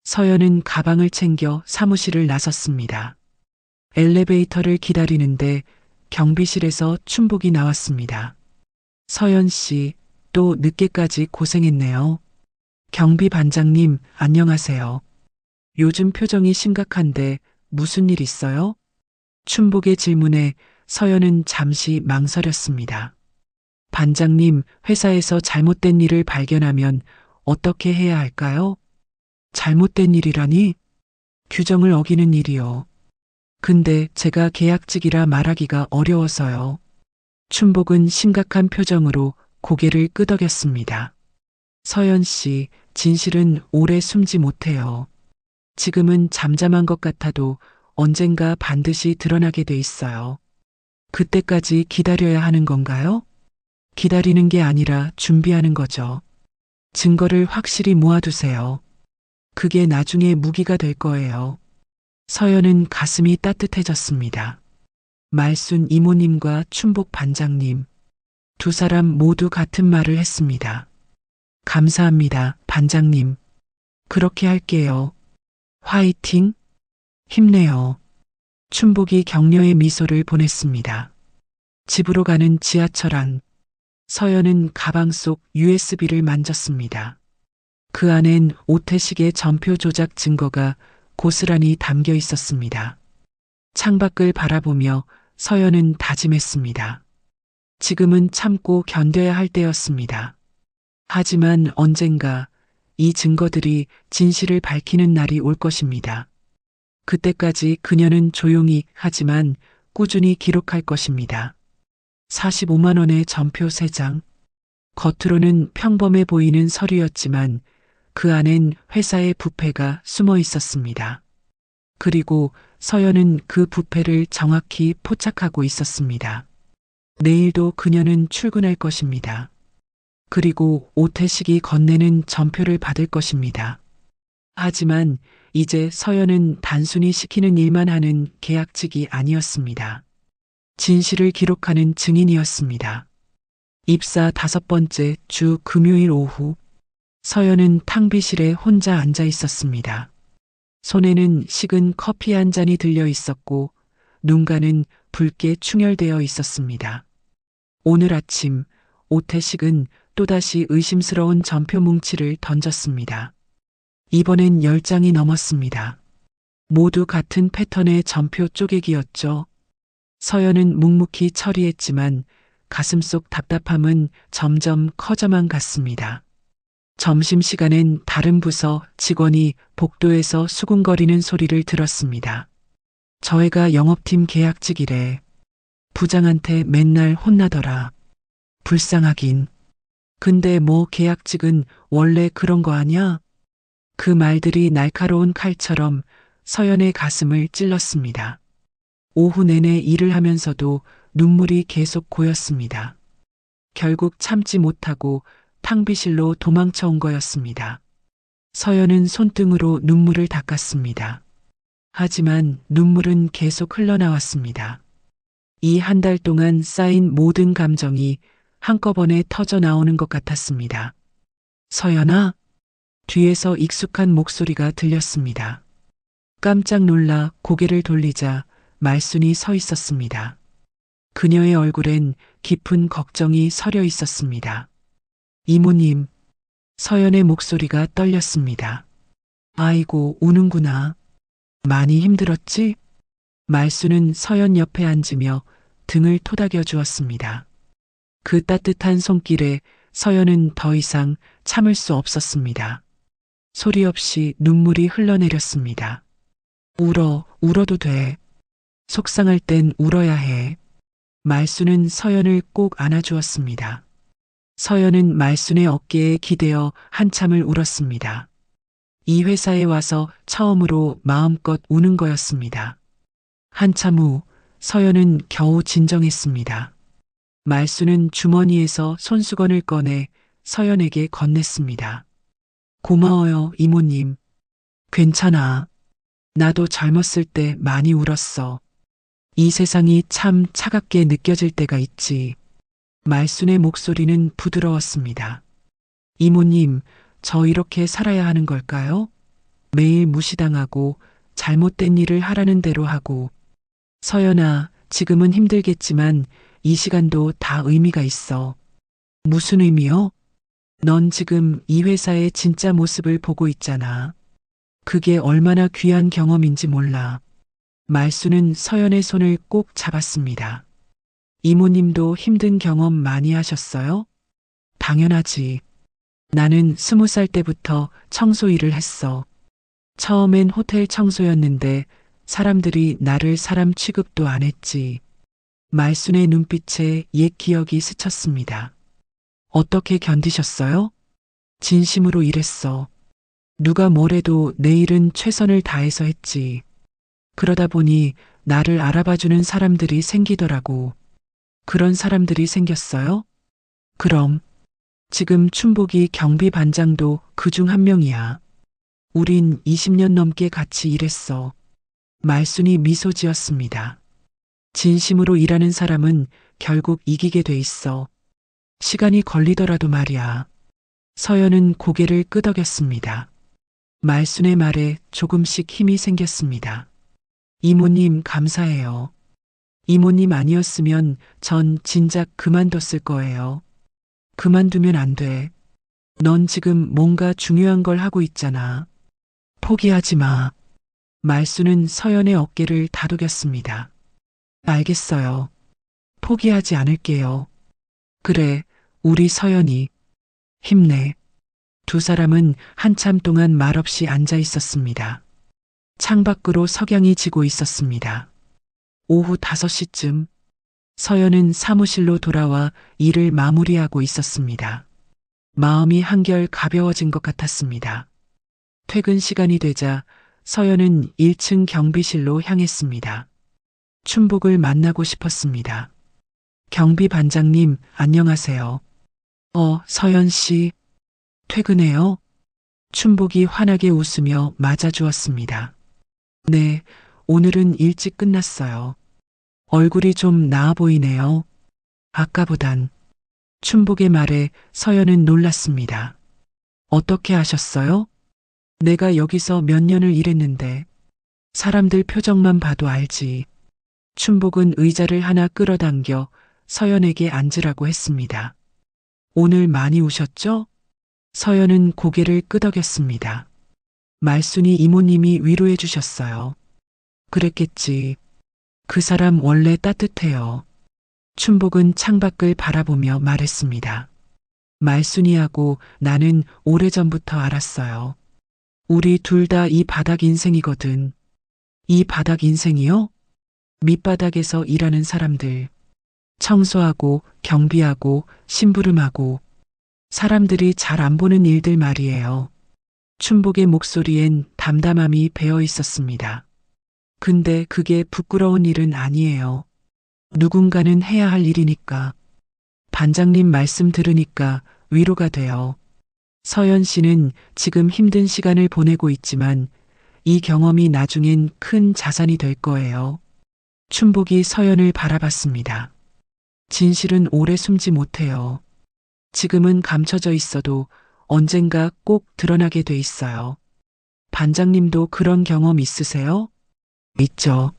서연은 가방을 챙겨 사무실을 나섰습니다. 엘리베이터를 기다리는데 경비실에서 춘복이 나왔습니다. 서연 씨, 또 늦게까지 고생했네요. 경비 반장님, 안녕하세요. 요즘 표정이 심각한데 무슨 일 있어요? 춘복의 질문에 서연은 잠시 망설였습니다. 반장님, 회사에서 잘못된 일을 발견하면 어떻게 해야 할까요? 잘못된 일이라니? 규정을 어기는 일이요. 근데 제가 계약직이라 말하기가 어려워서요. 춘복은 심각한 표정으로 고개를 끄덕였습니다. 서연 씨, 진실은 오래 숨지 못해요. 지금은 잠잠한 것 같아도 언젠가 반드시 드러나게 돼 있어요. 그때까지 기다려야 하는 건가요? 기다리는 게 아니라 준비하는 거죠. 증거를 확실히 모아두세요. 그게 나중에 무기가 될 거예요. 서연은 가슴이 따뜻해졌습니다. 말순 이모님과 춘복 반장님, 두 사람 모두 같은 말을 했습니다. 감사합니다, 반장님. 그렇게 할게요. 화이팅! 힘내요. 춘복이 격려의 미소를 보냈습니다. 집으로 가는 지하철 안, 서연은 가방 속 USB를 만졌습니다. 그 안엔 오태식의 전표 조작 증거가 고스란히 담겨 있었습니다. 창밖을 바라보며 서연은 다짐했습니다. 지금은 참고 견뎌야 할 때였습니다. 하지만 언젠가 이 증거들이 진실을 밝히는 날이 올 것입니다. 그때까지 그녀는 조용히 하지만 꾸준히 기록할 것입니다. 45만 원의 전표 3장. 겉으로는 평범해 보이는 서류였지만 그 안엔 회사의 부패가 숨어 있었습니다. 그리고 서연은 그 부패를 정확히 포착하고 있었습니다. 내일도 그녀는 출근할 것입니다. 그리고 오태식이 건네는 전표를 받을 것입니다. 하지만 이제 서연은 단순히 시키는 일만 하는 계약직이 아니었습니다. 진실을 기록하는 증인이었습니다. 입사 5번째 주 금요일 오후, 서연은 탕비실에 혼자 앉아 있었습니다. 손에는 식은 커피 한 잔이 들려 있었고 눈가는 붉게 충혈되어 있었습니다. 오늘 아침 오태식은 또다시 의심스러운 전표 뭉치를 던졌습니다. 이번엔 10장이 넘었습니다. 모두 같은 패턴의 전표 쪼개기였죠. 서연은 묵묵히 처리했지만 가슴속 답답함은 점점 커져만 갔습니다. 점심시간엔 다른 부서 직원이 복도에서 수군거리는 소리를 들었습니다. 저 애가 영업팀 계약직이래. 부장한테 맨날 혼나더라. 불쌍하긴. 근데 뭐 계약직은 원래 그런 거 아냐? 그 말들이 날카로운 칼처럼 서연의 가슴을 찔렀습니다. 오후 내내 일을 하면서도 눈물이 계속 고였습니다. 결국 참지 못하고 탕비실로 도망쳐 온 거였습니다. 서연은 손등으로 눈물을 닦았습니다. 하지만 눈물은 계속 흘러나왔습니다. 이 한 달 동안 쌓인 모든 감정이 한꺼번에 터져 나오는 것 같았습니다. 서연아? 뒤에서 익숙한 목소리가 들렸습니다. 깜짝 놀라 고개를 돌리자 말순이 서 있었습니다. 그녀의 얼굴엔 깊은 걱정이 서려 있었습니다. 이모님, 서연의 목소리가 떨렸습니다. 아이고, 우는구나. 많이 힘들었지? 말순은 서연 옆에 앉으며 등을 토닥여 주었습니다. 그 따뜻한 손길에 서연은 더 이상 참을 수 없었습니다. 소리 없이 눈물이 흘러내렸습니다. 울어도 돼. 속상할 땐 울어야 해. 말순은 서연을 꼭 안아주었습니다. 서연은 말순의 어깨에 기대어 한참을 울었습니다. 이 회사에 와서 처음으로 마음껏 우는 거였습니다. 한참 후 서연은 겨우 진정했습니다. 말순은 주머니에서 손수건을 꺼내 서연에게 건넸습니다. 고마워요, 이모님. 괜찮아. 나도 젊었을 때 많이 울었어. 이 세상이 참 차갑게 느껴질 때가 있지. 말순의 목소리는 부드러웠습니다. 이모님, 저 이렇게 살아야 하는 걸까요? 매일 무시당하고 잘못된 일을 하라는 대로 하고. 서연아, 지금은 힘들겠지만 이 시간도 다 의미가 있어. 무슨 의미요? 넌 지금 이 회사의 진짜 모습을 보고 있잖아. 그게 얼마나 귀한 경험인지 몰라. 말순은 서연의 손을 꼭 잡았습니다. 이모님도 힘든 경험 많이 하셨어요? 당연하지. 나는 20살 때부터 청소 일을 했어. 처음엔 호텔 청소였는데 사람들이 나를 사람 취급도 안 했지. 말순의 눈빛에 옛 기억이 스쳤습니다. 어떻게 견디셨어요? 진심으로 일했어. 누가 뭐래도 내 일은 최선을 다해서 했지. 그러다 보니 나를 알아봐주는 사람들이 생기더라고. 그런 사람들이 생겼어요? 그럼 지금 춘복이 경비 반장도 그중 한 명이야. 우린 20년 넘게 같이 일했어. 말순이 미소 지었습니다. 진심으로 일하는 사람은 결국 이기게 돼 있어. 시간이 걸리더라도 말이야. 서연은 고개를 끄덕였습니다. 말순의 말에 조금씩 힘이 생겼습니다. 이모님 감사해요. 이모님 아니었으면 전 진작 그만뒀을 거예요. 그만두면 안 돼. 넌 지금 뭔가 중요한 걸 하고 있잖아. 포기하지 마. 말순은 서연의 어깨를 다독였습니다. 알겠어요. 포기하지 않을게요. 그래, 우리 서연이. 힘내. 두 사람은 한참 동안 말없이 앉아 있었습니다. 창밖으로 석양이 지고 있었습니다. 오후 5시쯤 서연은 사무실로 돌아와 일을 마무리하고 있었습니다. 마음이 한결 가벼워진 것 같았습니다. 퇴근 시간이 되자 서연은 1층 경비실로 향했습니다. 춘복을 만나고 싶었습니다. 경비 반장님, 안녕하세요. 서연 씨. 퇴근해요? 춘복이 환하게 웃으며 맞아주었습니다. 네, 오늘은 일찍 끝났어요. 얼굴이 좀 나아 보이네요. 아까보단. 춘복의 말에 서연은 놀랐습니다. 어떻게 하셨어요? 내가 여기서 몇 년을 일했는데 사람들 표정만 봐도 알지. 춘복은 의자를 하나 끌어당겨 서연에게 앉으라고 했습니다. 오늘 많이 우셨죠? 서연은 고개를 끄덕였습니다. 말순이 이모님이 위로해 주셨어요. 그랬겠지. 그 사람 원래 따뜻해요. 춘복은 창밖을 바라보며 말했습니다. 말순이하고 나는 오래전부터 알았어요. 우리 둘 다 이 바닥 인생이거든. 이 바닥 인생이요? 밑바닥에서 일하는 사람들. 청소하고 경비하고 심부름하고 사람들이 잘 안 보는 일들 말이에요. 춘복의 목소리엔 담담함이 배어 있었습니다. 근데 그게 부끄러운 일은 아니에요. 누군가는 해야 할 일이니까. 반장님 말씀 들으니까 위로가 돼요. 서연 씨는 지금 힘든 시간을 보내고 있지만 이 경험이 나중엔 큰 자산이 될 거예요. 춘복이 서연을 바라봤습니다. 진실은 오래 숨지 못해요. 지금은 감춰져 있어도 언젠가 꼭 드러나게 돼 있어요. 반장님도 그런 경험 있으세요? 있죠.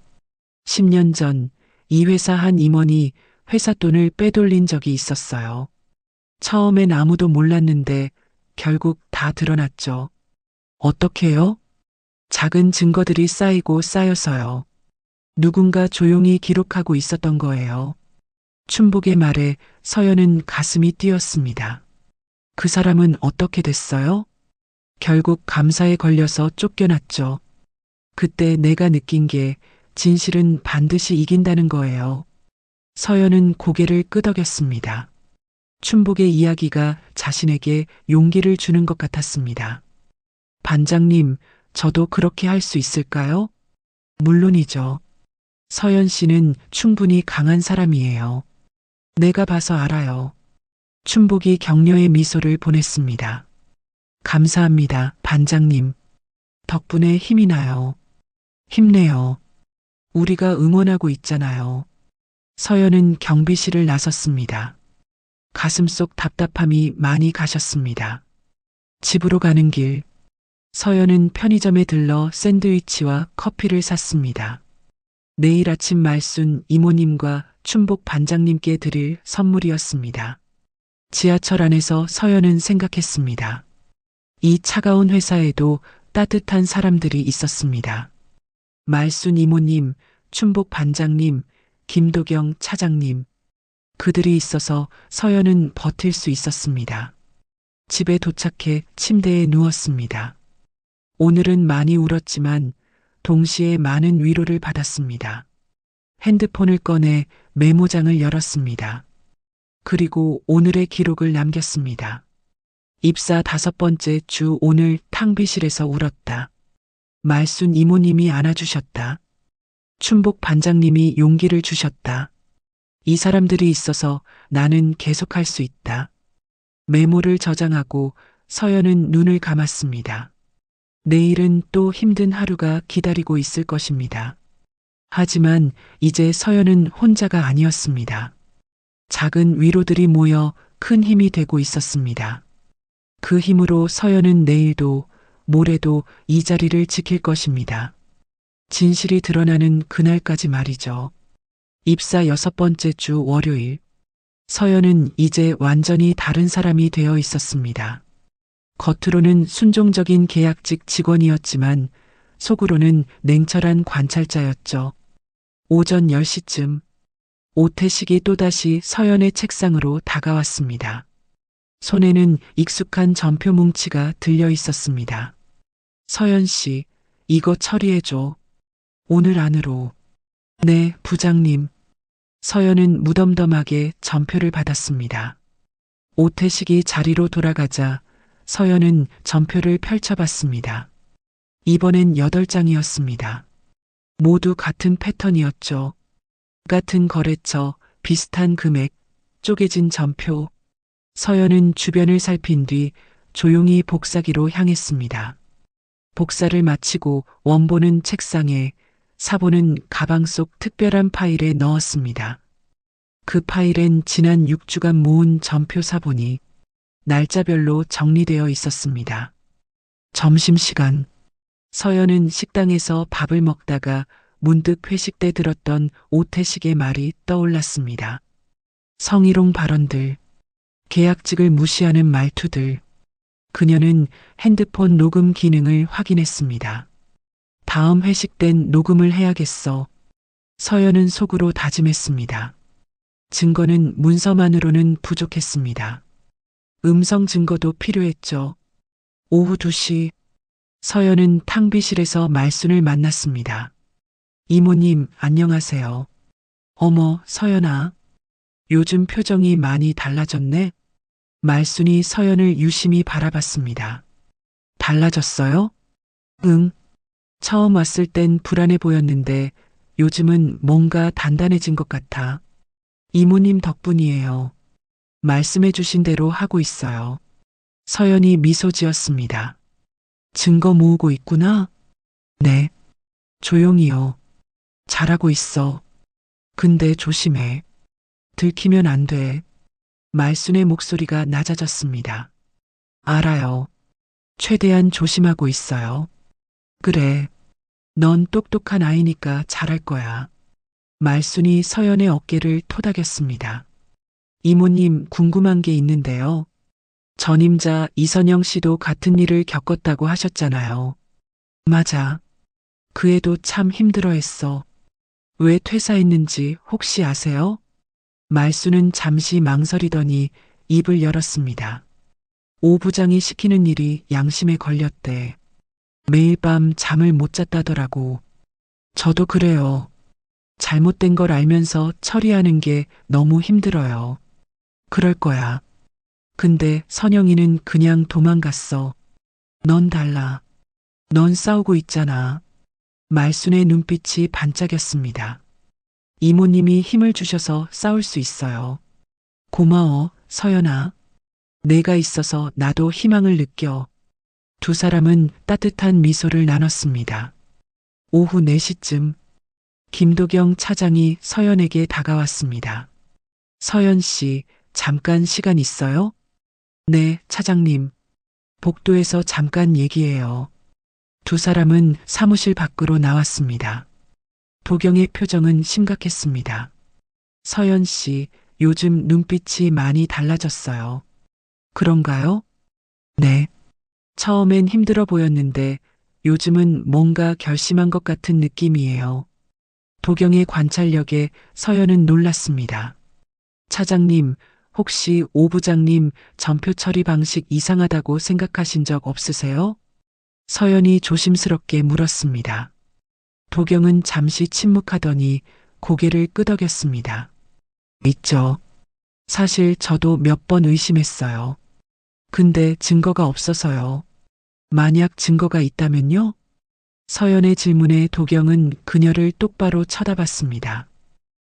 10년 전 이 회사 한 임원이 회사 돈을 빼돌린 적이 있었어요. 처음엔 아무도 몰랐는데 결국 다 드러났죠. 어떻게요? 작은 증거들이 쌓이고 쌓여서요. 누군가 조용히 기록하고 있었던 거예요. 춘복의 말에 서연은 가슴이 뛰었습니다. 그 사람은 어떻게 됐어요? 결국 감사에 걸려서 쫓겨났죠. 그때 내가 느낀 게 진실은 반드시 이긴다는 거예요. 서연은 고개를 끄덕였습니다. 춘복의 이야기가 자신에게 용기를 주는 것 같았습니다. 반장님, 저도 그렇게 할 수 있을까요? 물론이죠. 서연 씨는 충분히 강한 사람이에요. 내가 봐서 알아요. 춘복이 격려의 미소를 보냈습니다. 감사합니다, 반장님. 덕분에 힘이 나요. 힘내요. 우리가 응원하고 있잖아요. 서연은 경비실을 나섰습니다. 가슴속 답답함이 많이 가셨습니다. 집으로 가는 길, 서연은 편의점에 들러 샌드위치와 커피를 샀습니다. 내일 아침 말순 이모님과 춘복 반장님께 드릴 선물이었습니다. 지하철 안에서 서연은 생각했습니다. 이 차가운 회사에도 따뜻한 사람들이 있었습니다. 말순 이모님, 춘복 반장님, 김도경 차장님. 그들이 있어서 서연은 버틸 수 있었습니다. 집에 도착해 침대에 누웠습니다. 오늘은 많이 울었지만 동시에 많은 위로를 받았습니다. 핸드폰을 꺼내 메모장을 열었습니다. 그리고 오늘의 기록을 남겼습니다. 입사 5번째 주 오늘 탕비실에서 울었다. 말순 이모님이 안아주셨다. 춘복 반장님이 용기를 주셨다. 이 사람들이 있어서 나는 계속할 수 있다. 메모를 저장하고 서연은 눈을 감았습니다. 내일은 또 힘든 하루가 기다리고 있을 것입니다. 하지만 이제 서연은 혼자가 아니었습니다. 작은 위로들이 모여 큰 힘이 되고 있었습니다. 그 힘으로 서연은 내일도 모레도 이 자리를 지킬 것입니다. 진실이 드러나는 그날까지 말이죠. 입사 6번째 주 월요일. 서연은 이제 완전히 다른 사람이 되어 있었습니다. 겉으로는 순종적인 계약직 직원이었지만 속으로는 냉철한 관찰자였죠. 오전 10시쯤 오태식이 또다시 서연의 책상으로 다가왔습니다. 손에는 익숙한 전표 뭉치가 들려 있었습니다. 서연 씨, 이거 처리해줘. 오늘 안으로. 네, 부장님. 서연은 무덤덤하게 전표를 받았습니다. 오태식이 자리로 돌아가자 서연은 전표를 펼쳐봤습니다. 이번엔 8장이었습니다. 모두 같은 패턴이었죠. 같은 거래처, 비슷한 금액, 쪼개진 전표. 서연은 주변을 살핀 뒤 조용히 복사기로 향했습니다. 복사를 마치고 원본은 책상에, 사본은 가방 속 특별한 파일에 넣었습니다. 그 파일엔 지난 6주간 모은 전표 사본이 날짜별로 정리되어 있었습니다. 점심시간. 서연은 식당에서 밥을 먹다가 문득 회식 때 들었던 오태식의 말이 떠올랐습니다. 성희롱 발언들, 계약직을 무시하는 말투들. 그녀는 핸드폰 녹음 기능을 확인했습니다. 다음 회식 땐 녹음을 해야겠어. 서연은 속으로 다짐했습니다. 증거는 문서만으로는 부족했습니다. 음성 증거도 필요했죠. 오후 2시 서연은 탕비실에서 말순을 만났습니다. 이모님, 안녕하세요. 어머, 서연아. 요즘 표정이 많이 달라졌네? 말순이 서연을 유심히 바라봤습니다. 달라졌어요? 응. 처음 왔을 땐 불안해 보였는데 요즘은 뭔가 단단해진 것 같아. 이모님 덕분이에요. 말씀해 주신 대로 하고 있어요. 서연이 미소 지었습니다. 증거 모으고 있구나? 네. 조용히요. 잘하고 있어. 근데 조심해. 들키면 안 돼. 말순의 목소리가 낮아졌습니다. 알아요. 최대한 조심하고 있어요. 그래. 넌 똑똑한 아이니까 잘할 거야. 말순이 서연의 어깨를 토닥였습니다. 이모님, 궁금한 게 있는데요. 전임자 이선영 씨도 같은 일을 겪었다고 하셨잖아요. 맞아. 그 애도 참 힘들어했어. 왜 퇴사했는지 혹시 아세요? 말순은 잠시 망설이더니 입을 열었습니다. 오 부장이 시키는 일이 양심에 걸렸대. 매일 밤 잠을 못 잤다더라고. 저도 그래요. 잘못된 걸 알면서 처리하는 게 너무 힘들어요. 그럴 거야. 근데 선영이는 그냥 도망갔어. 넌 달라. 넌 싸우고 있잖아. 말순의 눈빛이 반짝였습니다. 이모님이 힘을 주셔서 싸울 수 있어요. 고마워, 서연아. 내가 있어서 나도 희망을 느껴. 두 사람은 따뜻한 미소를 나눴습니다. 오후 4시쯤 김도경 차장이 서연에게 다가왔습니다. 서연 씨, 잠깐 시간 있어요? 네, 차장님. 복도에서 잠깐 얘기해요. 두 사람은 사무실 밖으로 나왔습니다. 도경의 표정은 심각했습니다. 서연 씨, 요즘 눈빛이 많이 달라졌어요. 그런가요? 네. 처음엔 힘들어 보였는데 요즘은 뭔가 결심한 것 같은 느낌이에요. 도경의 관찰력에 서연은 놀랐습니다. 차장님, 혹시 오 부장님 전표 처리 방식 이상하다고 생각하신 적 없으세요? 서연이 조심스럽게 물었습니다. 도경은 잠시 침묵하더니 고개를 끄덕였습니다. 있죠. 사실 저도 몇 번 의심했어요. 근데 증거가 없어서요. 만약 증거가 있다면요? 서연의 질문에 도경은 그녀를 똑바로 쳐다봤습니다.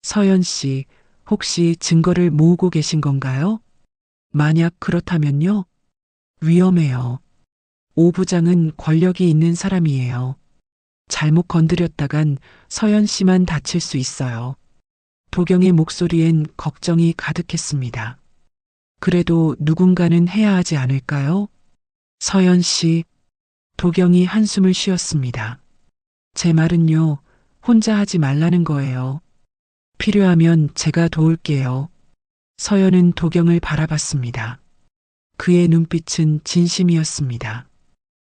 서연 씨, 혹시 증거를 모으고 계신 건가요? 만약 그렇다면요? 위험해요. 오 부장은 권력이 있는 사람이에요. 잘못 건드렸다간 서연 씨만 다칠 수 있어요. 도경의 목소리엔 걱정이 가득했습니다. 그래도 누군가는 해야 하지 않을까요? 서연 씨, 도경이 한숨을 쉬었습니다. 제 말은요, 혼자 하지 말라는 거예요. 필요하면 제가 도울게요. 서연은 도경을 바라봤습니다. 그의 눈빛은 진심이었습니다.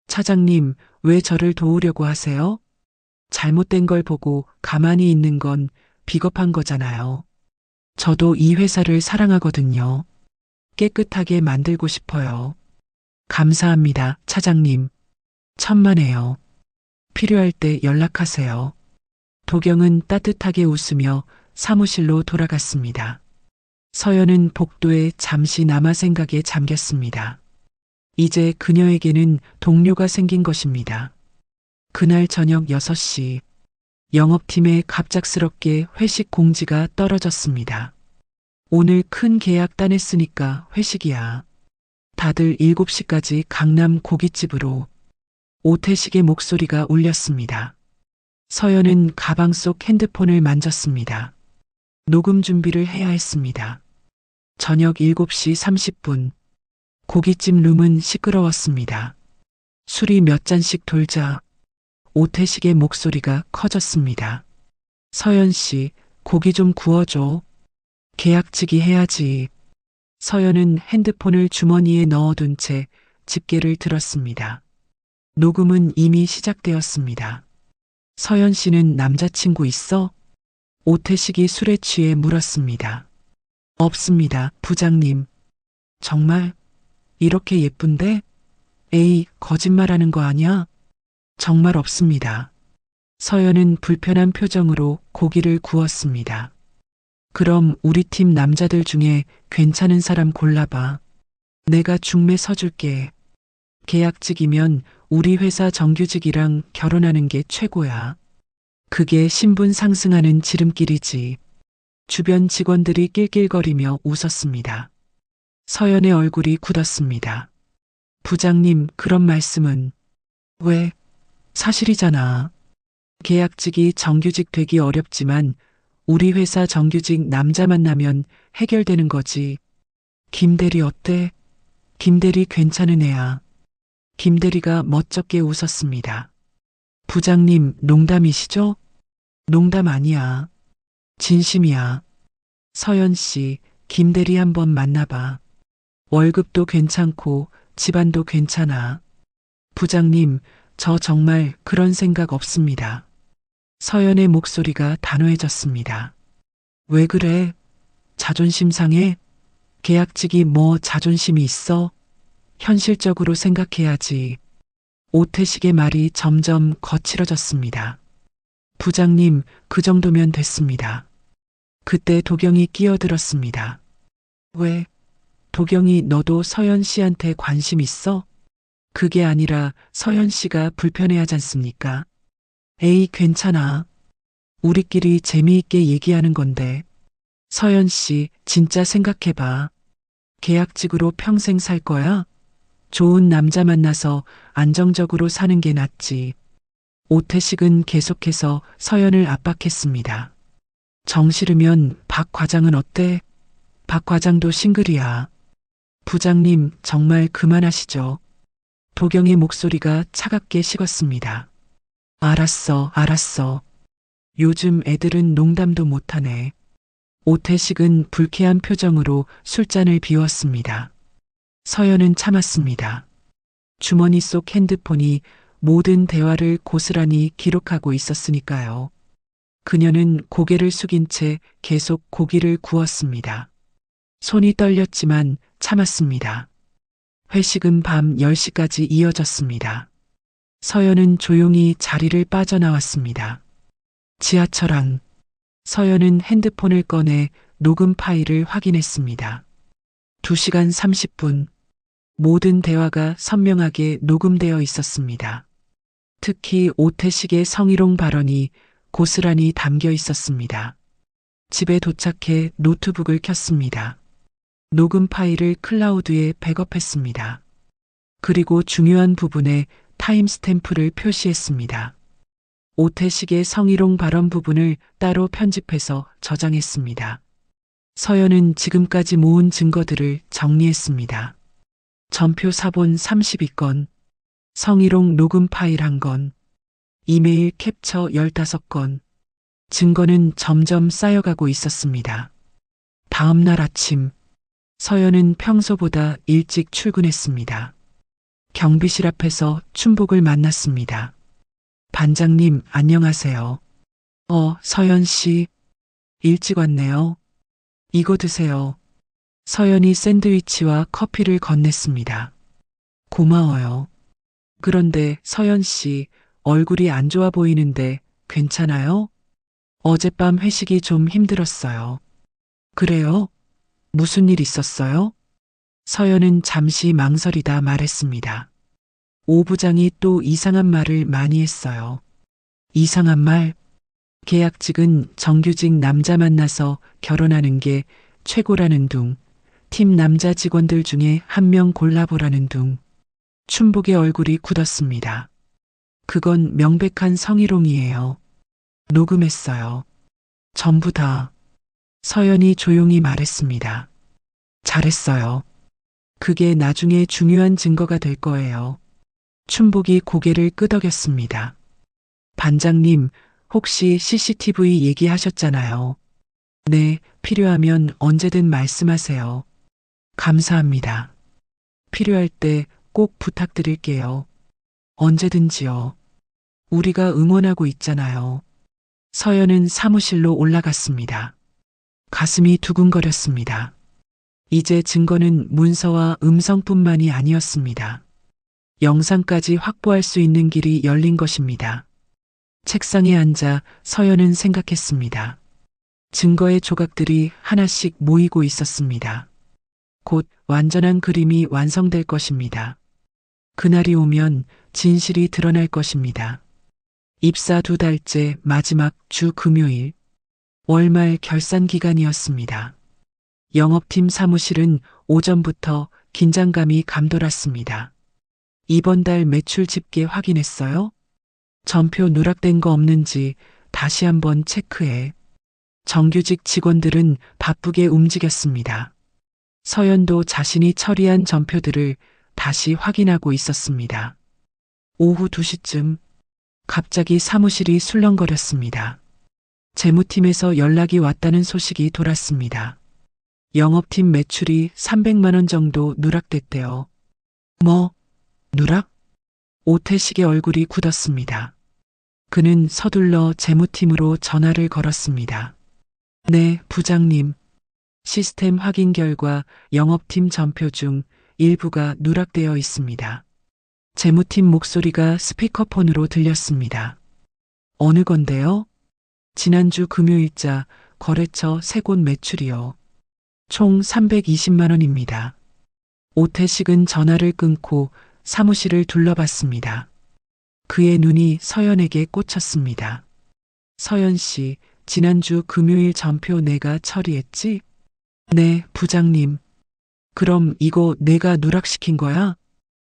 차장님, 왜 저를 도우려고 하세요? 잘못된 걸 보고 가만히 있는 건 비겁한 거잖아요. 저도 이 회사를 사랑하거든요. 깨끗하게 만들고 싶어요. 감사합니다, 차장님. 천만에요. 필요할 때 연락하세요. 도경은 따뜻하게 웃으며 사무실로 돌아갔습니다. 서연은 복도에 잠시 남아 생각에 잠겼습니다. 이제 그녀에게는 동료가 생긴 것입니다. 그날 저녁 6시, 영업팀에 갑작스럽게 회식 공지가 떨어졌습니다. 오늘 큰 계약 따냈으니까 회식이야. 다들 7시까지 강남 고깃집으로. 오태식의 목소리가 울렸습니다. 서연은 가방 속 핸드폰을 만졌습니다. 녹음 준비를 해야 했습니다. 저녁 7시 30분. 고깃집 룸은 시끄러웠습니다. 술이 몇 잔씩 돌자 오태식의 목소리가 커졌습니다. 서연 씨, 고기 좀 구워줘. 계약직이 해야지. 서연은 핸드폰을 주머니에 넣어둔 채 집게를 들었습니다. 녹음은 이미 시작되었습니다. 서연 씨는 남자친구 있어? 오태식이 술에 취해 물었습니다. 없습니다, 부장님. 정말? 이렇게 예쁜데? 에이, 거짓말하는 거 아니야? 정말 없습니다. 서연은 불편한 표정으로 고기를 구웠습니다. 그럼 우리 팀 남자들 중에 괜찮은 사람 골라봐. 내가 중매 서줄게. 계약직이면 우리 회사 정규직이랑 결혼하는 게 최고야. 그게 신분 상승하는 지름길이지. 주변 직원들이 낄낄거리며 웃었습니다. 서연의 얼굴이 굳었습니다. 부장님, 그런 말씀은. 왜? 사실이잖아. 계약직이 정규직 되기 어렵지만 우리 회사 정규직 남자 만나면 해결되는 거지. 김대리 어때? 김대리 괜찮은 애야. 김대리가 멋쩍게 웃었습니다. 부장님, 농담이시죠? 농담 아니야. 진심이야. 서연 씨, 김대리 한번 만나봐. 월급도 괜찮고 집안도 괜찮아. 부장님, 저 정말 그런 생각 없습니다. 서연의 목소리가 단호해졌습니다. 왜 그래? 자존심 상해? 계약직이 뭐 자존심이 있어? 현실적으로 생각해야지. 오태식의 말이 점점 거칠어졌습니다. 부장님, 그 정도면 됐습니다. 그때 도경이 끼어들었습니다. 왜? 도경이 너도 서연 씨한테 관심 있어? 그게 아니라 서연 씨가 불편해하지 않습니까? 에이, 괜찮아. 우리끼리 재미있게 얘기하는 건데. 서연 씨, 진짜 생각해봐. 계약직으로 평생 살 거야? 좋은 남자 만나서 안정적으로 사는 게 낫지. 오태식은 계속해서 서연을 압박했습니다. 정 싫으면 박 과장은 어때? 박 과장도 싱글이야. 부장님, 정말 그만하시죠. 도경의 목소리가 차갑게 식었습니다. 알았어, 알았어. 요즘 애들은 농담도 못하네. 오태식은 불쾌한 표정으로 술잔을 비웠습니다. 서연은 참았습니다. 주머니 속 핸드폰이 모든 대화를 고스란히 기록하고 있었으니까요. 그녀는 고개를 숙인 채 계속 고기를 구웠습니다. 손이 떨렸지만 참았습니다. 회식은 밤 10시까지 이어졌습니다. 서연은 조용히 자리를 빠져나왔습니다. 지하철 안. 서연은 핸드폰을 꺼내 녹음 파일을 확인했습니다. 2시간 30분. 모든 대화가 선명하게 녹음되어 있었습니다. 특히 오태식의 성희롱 발언이 고스란히 담겨 있었습니다. 집에 도착해 노트북을 켰습니다. 녹음 파일을 클라우드에 백업했습니다. 그리고 중요한 부분에 타임스탬프를 표시했습니다. 오태식의 성희롱 발언 부분을 따로 편집해서 저장했습니다. 서연은 지금까지 모은 증거들을 정리했습니다. 전표 사본 32건, 성희롱 녹음 파일 1건, 이메일 캡처 15건, 증거는 점점 쌓여가고 있었습니다. 다음 날 아침, 서연은 평소보다 일찍 출근했습니다. 경비실 앞에서 춘복을 만났습니다. 반장님, 안녕하세요. 서연 씨. 일찍 왔네요. 이거 드세요. 서연이 샌드위치와 커피를 건넸습니다. 고마워요. 그런데 서연 씨, 얼굴이 안 좋아 보이는데 괜찮아요? 어젯밤 회식이 좀 힘들었어요. 그래요? 무슨 일 있었어요? 서연은 잠시 망설이다 말했습니다. 오 부장이 또 이상한 말을 많이 했어요. 이상한 말? 계약직은 정규직 남자 만나서 결혼하는 게 최고라는 둥. 팀 남자 직원들 중에 한 명 골라보라는 둥. 춘복의 얼굴이 굳었습니다. 그건 명백한 성희롱이에요. 녹음했어요. 전부 다. 서연이 조용히 말했습니다. 잘했어요. 그게 나중에 중요한 증거가 될 거예요. 춘복이 고개를 끄덕였습니다. 반장님, 혹시 CCTV 얘기하셨잖아요. 네, 필요하면 언제든 말씀하세요. 감사합니다. 필요할 때 꼭 부탁드릴게요. 언제든지요. 우리가 응원하고 있잖아요. 서연은 사무실로 올라갔습니다. 가슴이 두근거렸습니다. 이제 증거는 문서와 음성뿐만이 아니었습니다. 영상까지 확보할 수 있는 길이 열린 것입니다. 책상에 앉아 서연은 생각했습니다. 증거의 조각들이 하나씩 모이고 있었습니다. 곧 완전한 그림이 완성될 것입니다. 그날이 오면 진실이 드러날 것입니다. 입사 2달째 마지막 주 금요일, 월말 결산 기간이었습니다. 영업팀 사무실은 오전부터 긴장감이 감돌았습니다. 이번 달 매출 집계 확인했어요? 전표 누락된 거 없는지 다시 한번 체크해. 정규직 직원들은 바쁘게 움직였습니다. 서연도 자신이 처리한 전표들을 다시 확인하고 있었습니다. 오후 2시쯤 갑자기 사무실이 술렁거렸습니다. 재무팀에서 연락이 왔다는 소식이 돌았습니다. 영업팀 매출이 300만 원 정도 누락됐대요. 뭐? 누락? 오태식의 얼굴이 굳었습니다. 그는 서둘러 재무팀으로 전화를 걸었습니다. 네, 부장님. 시스템 확인 결과 영업팀 전표 중 일부가 누락되어 있습니다. 재무팀 목소리가 스피커폰으로 들렸습니다. 어느 건데요? 지난주 금요일자 거래처 3곳 매출이요. 총 320만 원입니다. 오태식은 전화를 끊고 사무실을 둘러봤습니다. 그의 눈이 서연에게 꽂혔습니다. 서연 씨, 지난주 금요일 전표 내가 처리했지? 네, 부장님. 그럼 이거 내가 누락시킨 거야?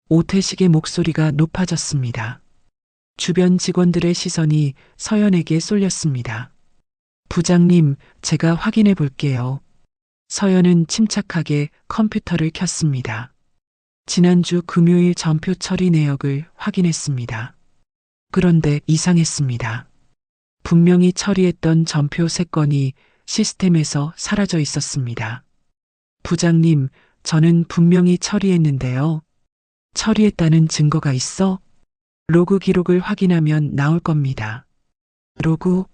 오태식의 목소리가 높아졌습니다. 주변 직원들의 시선이 서연에게 쏠렸습니다. 부장님, 제가 확인해 볼게요. 서연은 침착하게 컴퓨터를 켰습니다. 지난주 금요일 전표 처리 내역을 확인했습니다. 그런데 이상했습니다. 분명히 처리했던 전표 3건이 시스템에서 사라져 있었습니다. 부장님, 저는 분명히 처리했는데요. 처리했다는 증거가 있어? 로그 기록을 확인하면 나올 겁니다. 로그?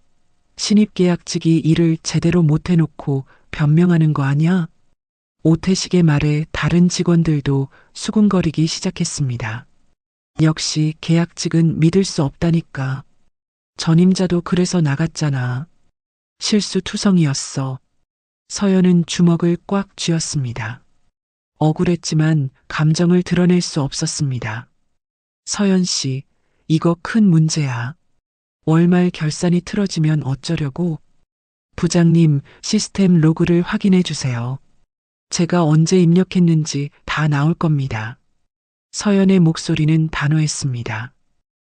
신입계약직이 일을 제대로 못해놓고 변명하는 거 아니야? 오태식의 말에 다른 직원들도 수군거리기 시작했습니다. 역시 계약직은 믿을 수 없다니까. 전임자도 그래서 나갔잖아. 실수투성이었어. 서연은 주먹을 꽉 쥐었습니다. 억울했지만 감정을 드러낼 수 없었습니다. 서연 씨, 이거 큰 문제야. 월말 결산이 틀어지면 어쩌려고? 부장님, 시스템 로그를 확인해 주세요. 제가 언제 입력했는지 다 나올 겁니다. 서연의 목소리는 단호했습니다.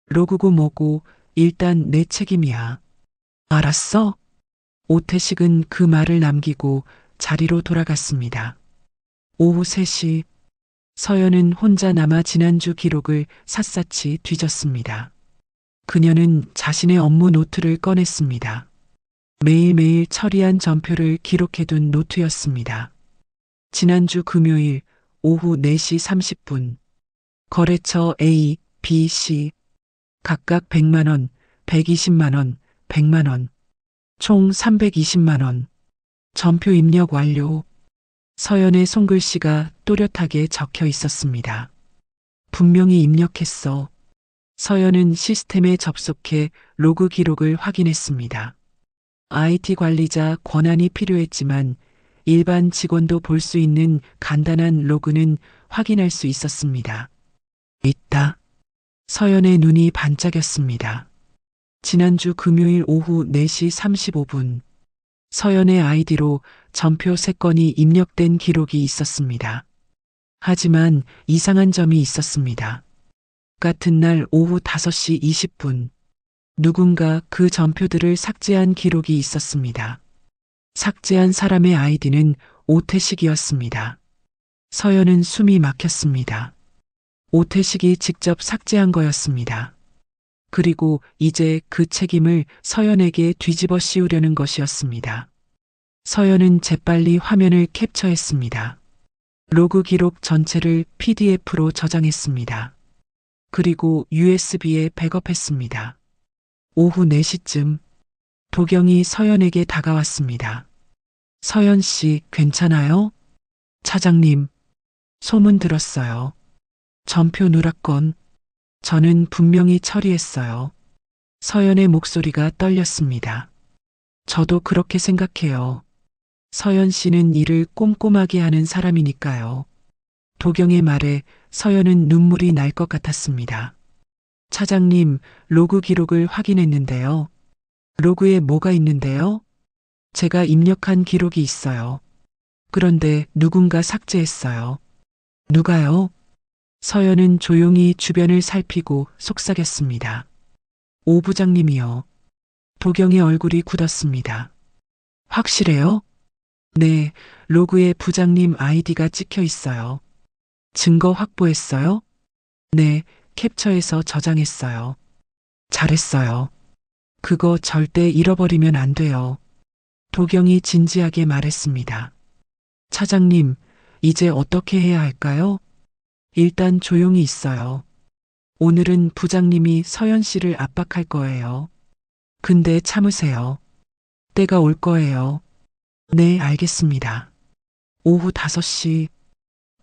로그고 뭐고 일단 내 책임이야. 알았어? 오태식은 그 말을 남기고 자리로 돌아갔습니다. 오후 3시, 서연은 혼자 남아 지난주 기록을 샅샅이 뒤졌습니다. 그녀는 자신의 업무 노트를 꺼냈습니다. 매일매일 처리한 전표를 기록해둔 노트였습니다. 지난주 금요일 오후 4시 30분, 거래처 A, B, C, 각각 100만원, 120만원, 100만원, 총 320만원. 전표 입력 완료. 서연의 손글씨가 또렷하게 적혀 있었습니다. 분명히 입력했어. 서연은 시스템에 접속해 로그 기록을 확인했습니다. IT 관리자 권한이 필요했지만 일반 직원도 볼 수 있는 간단한 로그는 확인할 수 있었습니다. 있다. 서연의 눈이 반짝였습니다. 지난주 금요일 오후 4시 35분, 서연의 아이디로 전표 3건이 입력된 기록이 있었습니다. 하지만 이상한 점이 있었습니다. 같은 날 오후 5시 20분, 누군가 그 전표들을 삭제한 기록이 있었습니다. 삭제한 사람의 아이디는 오태식이었습니다. 서연은 숨이 막혔습니다. 오태식이 직접 삭제한 거였습니다. 그리고 이제 그 책임을 서연에게 뒤집어 씌우려는 것이었습니다. 서연은 재빨리 화면을 캡처했습니다. 로그 기록 전체를 PDF로 저장했습니다. 그리고 USB에 백업했습니다. 오후 4시쯤 도경이 서연에게 다가왔습니다. 서연 씨, 괜찮아요? 차장님, 소문 들었어요. 전표 누락건. 저는 분명히 처리했어요. 서연의 목소리가 떨렸습니다. 저도 그렇게 생각해요. 서연 씨는 일을 꼼꼼하게 하는 사람이니까요. 도경의 말에 서연은 눈물이 날 것 같았습니다. 차장님, 로그 기록을 확인했는데요. 로그에 뭐가 있는데요? 제가 입력한 기록이 있어요. 그런데 누군가 삭제했어요. 누가요? 서연은 조용히 주변을 살피고 속삭였습니다. 오 부장님이요. 도경의 얼굴이 굳었습니다. 확실해요? 네, 로그에 부장님 아이디가 찍혀 있어요. 증거 확보했어요? 네, 캡처해서 저장했어요. 잘했어요. 그거 절대 잃어버리면 안 돼요. 도경이 진지하게 말했습니다. 차장님, 이제 어떻게 해야 할까요? 일단 조용히 있어요. 오늘은 부장님이 서연 씨를 압박할 거예요. 근데 참으세요. 때가 올 거예요. 네, 알겠습니다. 오후 5시,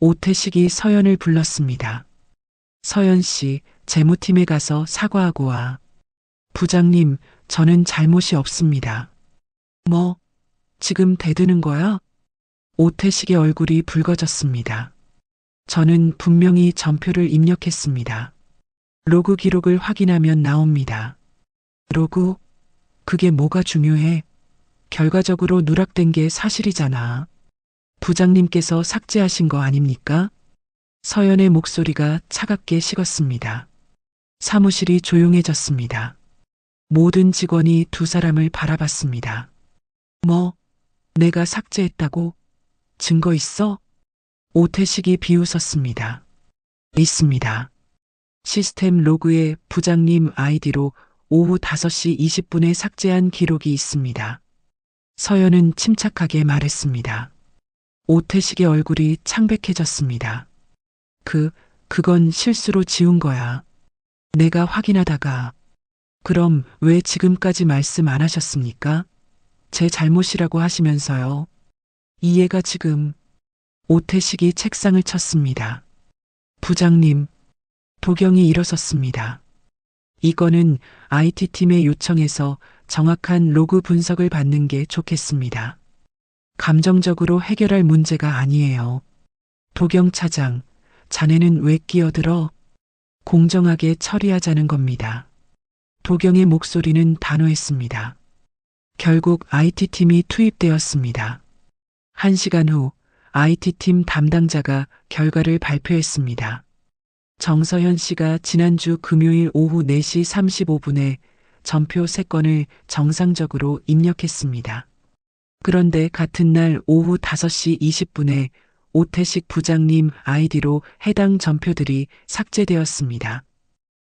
오태식이 서연을 불렀습니다. 서연 씨, 재무팀에 가서 사과하고 와. 부장님, 저는 잘못이 없습니다. 뭐, 지금 대드는 거야? 오태식의 얼굴이 붉어졌습니다. 저는 분명히 전표를 입력했습니다. 로그 기록을 확인하면 나옵니다. 로그? 그게 뭐가 중요해? 결과적으로 누락된 게 사실이잖아. 부장님께서 삭제하신 거 아닙니까? 서연의 목소리가 차갑게 식었습니다. 사무실이 조용해졌습니다. 모든 직원이 두 사람을 바라봤습니다. 뭐, 내가 삭제했다고? 증거 있어? 오태식이 비웃었습니다. 있습니다. 시스템 로그에 부장님 아이디로 오후 5시 20분에 삭제한 기록이 있습니다. 서연은 침착하게 말했습니다. 오태식의 얼굴이 창백해졌습니다. 그건 실수로 지운 거야. 내가 확인하다가. 그럼 왜 지금까지 말씀 안 하셨습니까? 제 잘못이라고 하시면서요. 이해가 지금. 오태식이 책상을 쳤습니다. 부장님, 도경이 일어섰습니다. 이거는 IT팀의 요청에서 정확한 로그 분석을 받는 게 좋겠습니다. 감정적으로 해결할 문제가 아니에요. 도경 차장, 자네는 왜 끼어들어? 공정하게 처리하자는 겁니다. 도경의 목소리는 단호했습니다. 결국 IT팀이 투입되었습니다. 1시간 후 IT팀 담당자가 결과를 발표했습니다. 정서현 씨가 지난주 금요일 오후 4시 35분에 전표 3건을 정상적으로 입력했습니다. 그런데 같은 날 오후 5시 20분에 오태식 부장님 아이디로 해당 전표들이 삭제되었습니다.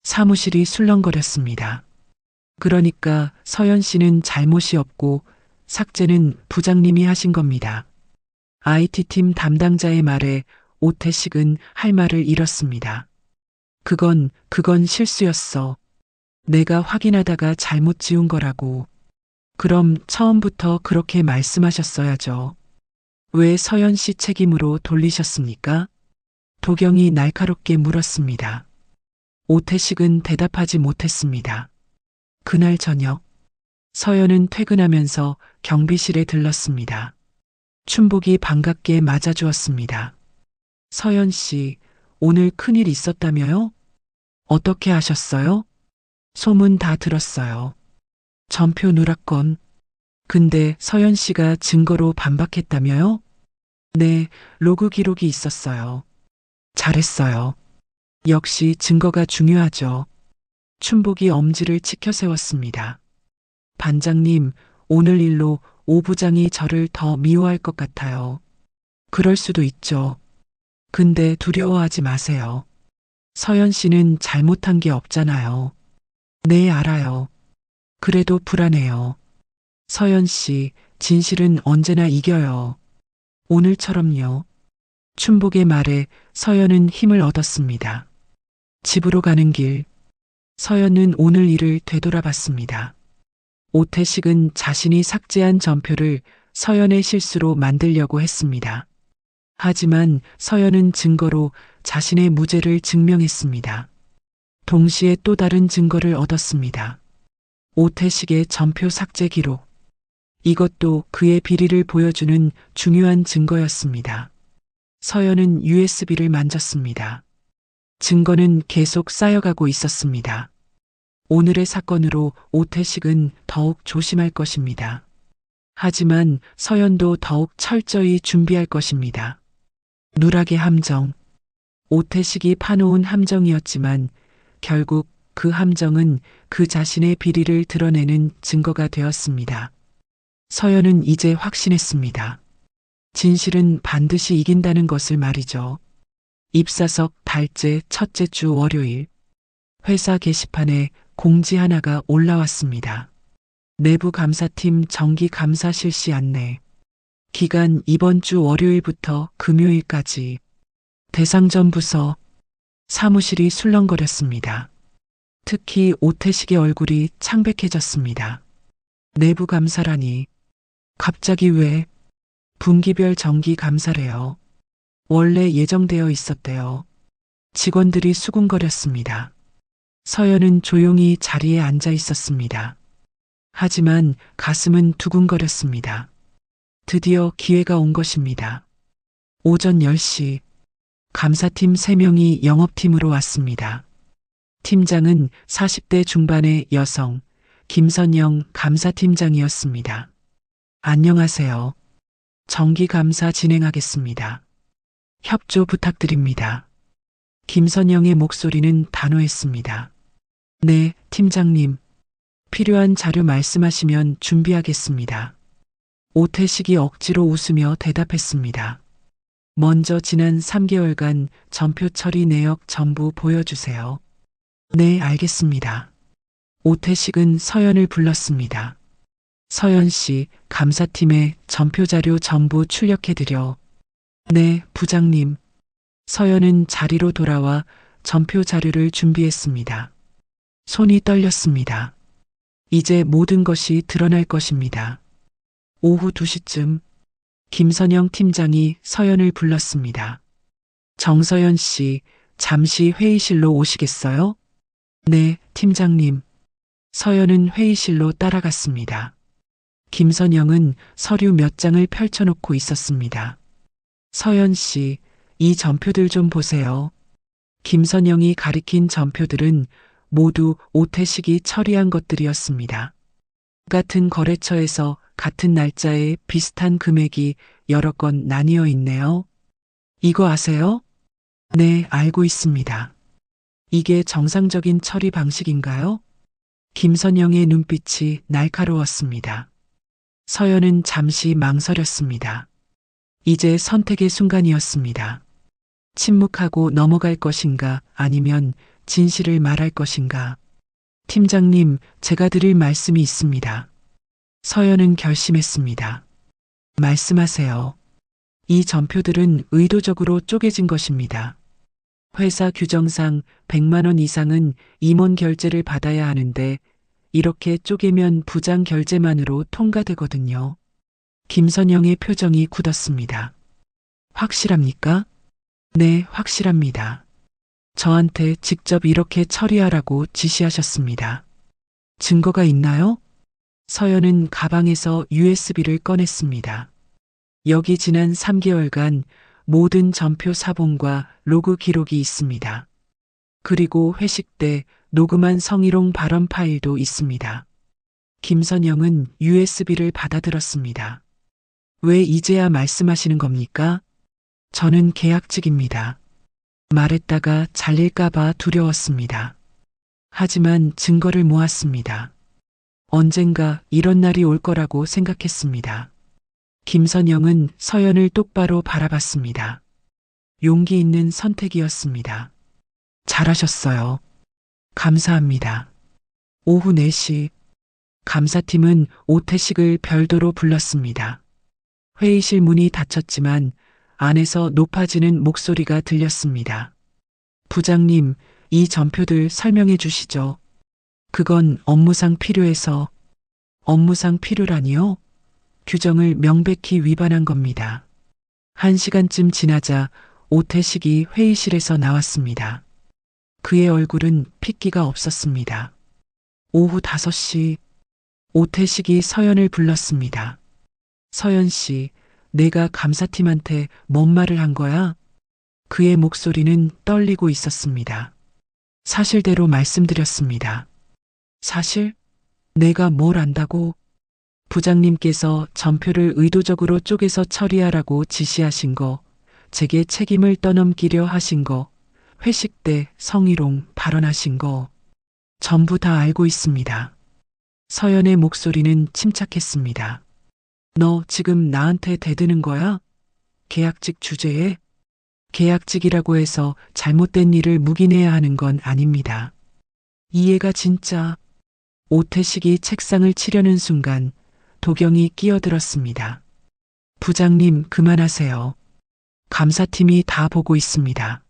사무실이 술렁거렸습니다. 그러니까 서현 씨는 잘못이 없고 삭제는 부장님이 하신 겁니다. IT팀 담당자의 말에 오태식은 할 말을 잃었습니다. 그건 실수였어. 내가 확인하다가 잘못 지운 거라고. 그럼 처음부터 그렇게 말씀하셨어야죠. 왜 서현 씨 책임으로 돌리셨습니까? 도경이 날카롭게 물었습니다. 오태식은 대답하지 못했습니다. 그날 저녁, 서현은 퇴근하면서 경비실에 들렀습니다. 춘복이 반갑게 맞아주었습니다. 서현 씨, 오늘 큰일 있었다며요? 어떻게 아셨어요? 소문 다 들었어요. 전표 누락건. 근데 서현 씨가 증거로 반박했다며요? 네, 로그 기록이 있었어요. 잘했어요. 역시 증거가 중요하죠. 춘복이 엄지를 치켜 세웠습니다. 반장님, 오늘 일로 오 부장이 저를 더 미워할 것 같아요. 그럴 수도 있죠. 근데 두려워하지 마세요. 서현 씨는 잘못한 게 없잖아요. 네, 알아요. 그래도 불안해요. 서현 씨, 진실은 언제나 이겨요. 오늘처럼요. 춘복의 말에 서현은 힘을 얻었습니다. 집으로 가는 길, 서현은 오늘 일을 되돌아봤습니다. 오태식은 자신이 삭제한 전표를 서현의 실수로 만들려고 했습니다. 하지만 서현은 증거로 자신의 무죄를 증명했습니다. 동시에 또 다른 증거를 얻었습니다. 오태식의 전표 삭제 기록. 이것도 그의 비리를 보여주는 중요한 증거였습니다. 서현은 USB를 만졌습니다. 증거는 계속 쌓여가고 있었습니다. 오늘의 사건으로 오태식은 더욱 조심할 것입니다. 하지만 서현도 더욱 철저히 준비할 것입니다. 누락의 함정. 오태식이 파놓은 함정이었지만 결국 그 함정은 그 자신의 비리를 드러내는 증거가 되었습니다. 서현은 이제 확신했습니다. 진실은 반드시 이긴다는 것을 말이죠. 입사석 달째 첫째 주 월요일. 회사 게시판에 공지 하나가 올라왔습니다. 내부 감사팀 정기 감사 실시 안내. 기간 이번 주 월요일부터 금요일까지. 대상전 부서. 사무실이 술렁거렸습니다. 특히 오태식의 얼굴이 창백해졌습니다. 내부 감사라니. 갑자기 왜? 분기별 정기 감사래요. 원래 예정되어 있었대요. 직원들이 수군거렸습니다. 서현은 조용히 자리에 앉아 있었습니다. 하지만 가슴은 두근거렸습니다. 드디어 기회가 온 것입니다. 오전 10시 감사팀 3명이 영업팀으로 왔습니다. 팀장은 40대 중반의 여성 김선영 감사팀장이었습니다. 안녕하세요. 정기감사 진행하겠습니다. 협조 부탁드립니다. 김선영의 목소리는 단호했습니다. 네, 팀장님. 필요한 자료 말씀하시면 준비하겠습니다. 오태식이 억지로 웃으며 대답했습니다. 먼저 지난 3개월간 전표 처리 내역 전부 보여주세요. 네, 알겠습니다. 오태식은 서현을 불렀습니다. 서현 씨, 감사팀에 전표 자료 전부 출력해드려. 네, 부장님. 서현은 자리로 돌아와 전표 자료를 준비했습니다. 손이 떨렸습니다. 이제 모든 것이 드러날 것입니다. 오후 2시쯤 김선영 팀장이 서현을 불렀습니다. 정서현 씨, 잠시 회의실로 오시겠어요? 네, 팀장님. 서현은 회의실로 따라갔습니다. 김선영은 서류 몇 장을 펼쳐놓고 있었습니다. 서현 씨, 이 전표들 좀 보세요. 김선영이 가리킨 전표들은 모두 오태식이 처리한 것들이었습니다. 같은 거래처에서 같은 날짜에 비슷한 금액이 여러 건 나뉘어 있네요. 이거 아세요? 네, 알고 있습니다. 이게 정상적인 처리 방식인가요? 김선영의 눈빛이 날카로웠습니다. 서연은 잠시 망설였습니다. 이제 선택의 순간이었습니다. 침묵하고 넘어갈 것인가 아니면 진실을 말할 것인가. 팀장님, 제가 드릴 말씀이 있습니다. 서연은 결심했습니다. 말씀하세요. 이 전표들은 의도적으로 쪼개진 것입니다. 회사 규정상 100만 원 이상은 임원 결제를 받아야 하는데 이렇게 쪼개면 부장 결제만으로 통과되거든요. 김선영의 표정이 굳었습니다. 확실합니까? 네, 확실합니다. 저한테 직접 이렇게 처리하라고 지시하셨습니다. 증거가 있나요? 서연은 가방에서 USB를 꺼냈습니다. 여기 지난 3개월간 모든 전표 사본과 로그 기록이 있습니다. 그리고 회식 때 녹음한 성희롱 발언 파일도 있습니다. 김선영은 USB를 받아들었습니다. 왜 이제야 말씀하시는 겁니까? 저는 계약직입니다. 말했다가 잘릴까봐 두려웠습니다. 하지만 증거를 모았습니다. 언젠가 이런 날이 올 거라고 생각했습니다. 김선영은 서연을 똑바로 바라봤습니다. 용기 있는 선택이었습니다. 잘하셨어요. 감사합니다. 오후 4시 감사팀은 오태식을 별도로 불렀습니다. 회의실 문이 닫혔지만 안에서 높아지는 목소리가 들렸습니다. 부장님, 이 전표들 설명해 주시죠. 그건 업무상 필요해서. 업무상 필요라니요? 규정을 명백히 위반한 겁니다. 1시간쯤 지나자 오태식이 회의실에서 나왔습니다. 그의 얼굴은 핏기가 없었습니다. 오후 5시 오태식이 서연을 불렀습니다. 서연 씨, 내가 감사팀한테 뭔 말을 한 거야? 그의 목소리는 떨리고 있었습니다. 사실대로 말씀드렸습니다. 사실? 내가 뭘 안다고? 부장님께서 전표를 의도적으로 쪼개서 처리하라고 지시하신 거, 제게 책임을 떠넘기려 하신 거, 회식 때 성희롱 발언하신 거, 전부 다 알고 있습니다. 서연의 목소리는 침착했습니다. 너 지금 나한테 대드는 거야? 계약직 주제에? 계약직이라고 해서 잘못된 일을 묵인해야 하는 건 아닙니다. 이해가 진짜. 오태식이 책상을 치려는 순간 도경이 끼어들었습니다. 부장님, 그만하세요. 감사팀이 다 보고 있습니다.